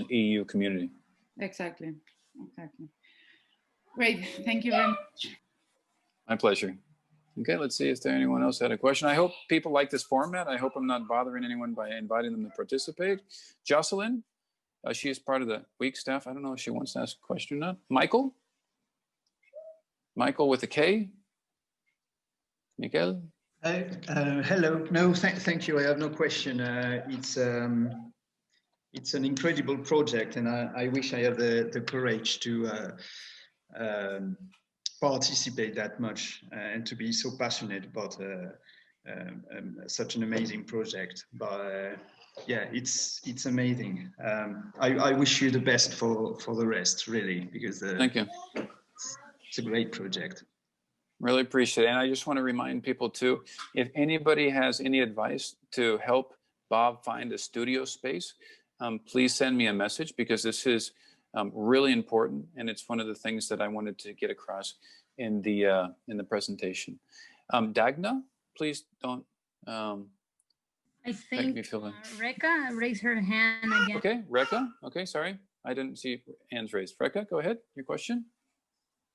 A: EU community.
S: Exactly. Great, thank you very much.
A: My pleasure. Okay, let's see if anyone else had a question. I hope people like this format. I hope I'm not bothering anyone by inviting them to participate. Jocelyn, she is part of the week staff. I don't know if she wants to ask a question or not. Michael? Michael with a K? Miguel?
T: Hello. No, thank you. I have no question. It's an incredible project, and I wish I had the courage to participate that much and to be so passionate about such an amazing project. But yeah, it's amazing. I wish you the best for the rest, really, because
A: thank you.
T: It's a great project.
A: Really appreciate it. And I just want to remind people too, if anybody has any advice to help Bob find a studio space, please send me a message, because this is really important, and it's one of the things that I wanted to get across in the presentation. Dagna, please don't
O: I think
A: make me feel
O: Reka raised her hand again.
A: Okay, Reka. Okay, sorry, I didn't see hands raised. Reka, go ahead. Your question.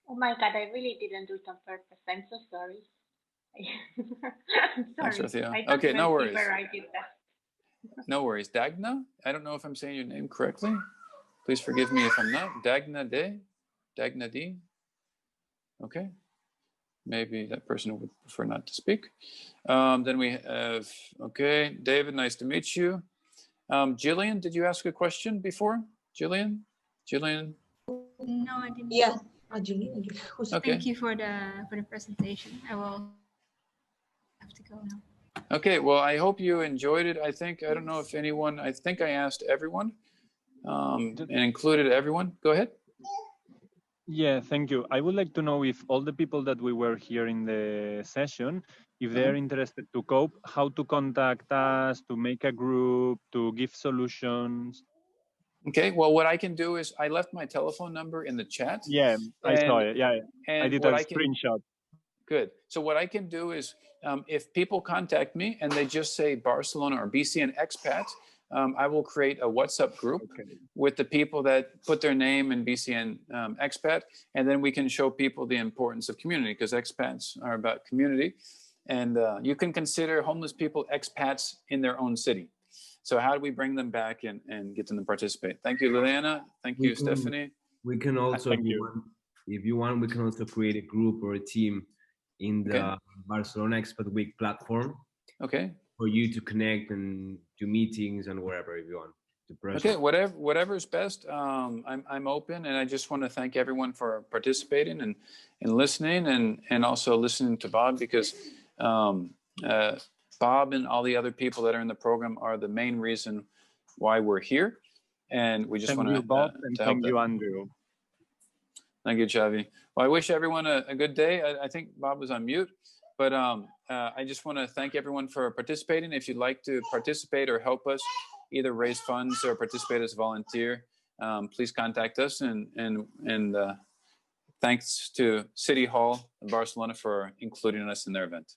P: Oh my God, I really didn't do it on purpose. I'm so sorry. I'm sorry.
A: Thanks, okay, no worries.
P: Where I did that.
A: No worries. Dagna, I don't know if I'm saying your name correctly. Please forgive me if I'm not. Dagna D. Okay. Maybe that person would prefer not to speak. Then we have, okay, David, nice to meet you. Jillian, did you ask a question before? Jillian?
O: No, I didn't.
K: Yeah.
A: Okay.
O: Thank you for the presentation. I will have to go now.
A: Okay, well, I hope you enjoyed it. I don't know if anyone, I think I asked everyone and included everyone. Go ahead.
F: Yeah, thank you. I would like to know if all the people that we were here in the session, if they're interested to cope, how to contact us, to make a group, to give solutions.
A: Okay, well, what I can do is I left my telephone number in the chat.
F: Yeah, I saw it. Yeah, I did a screenshot.
A: Good. So what I can do is if people contact me and they just say Barcelona or BCN Expat, I will create a WhatsApp group with the people that put their name in BCN Expat, and then we can show people the importance of community, because expats are about community. And you can consider homeless people expats in their own city. So how do we bring them back and get them to participate? Thank you, Liliana. Thank you, Stephanie.
H: We can also, if you want, we can also create a group or a team in the Barcelona Expat Week platform.
A: Okay.
H: For you to connect and do meetings and wherever if you want.
A: Okay, whatever's best. I'm open, and I just want to thank everyone for participating and listening, and also listening to Bob, because Bob and all the other people that are in the program are the main reason why we're here, and we just want to
F: Bob, and
A: help
F: thank you, Andrew.
A: Thank you, Xavi. Well, I wish everyone a good day. I think Bob was on mute, but I just want to thank everyone for participating. If you'd like to participate or help us, either raise funds or participate as a volunteer, please contact us. And thanks to City Hall of Barcelona for including us in their event.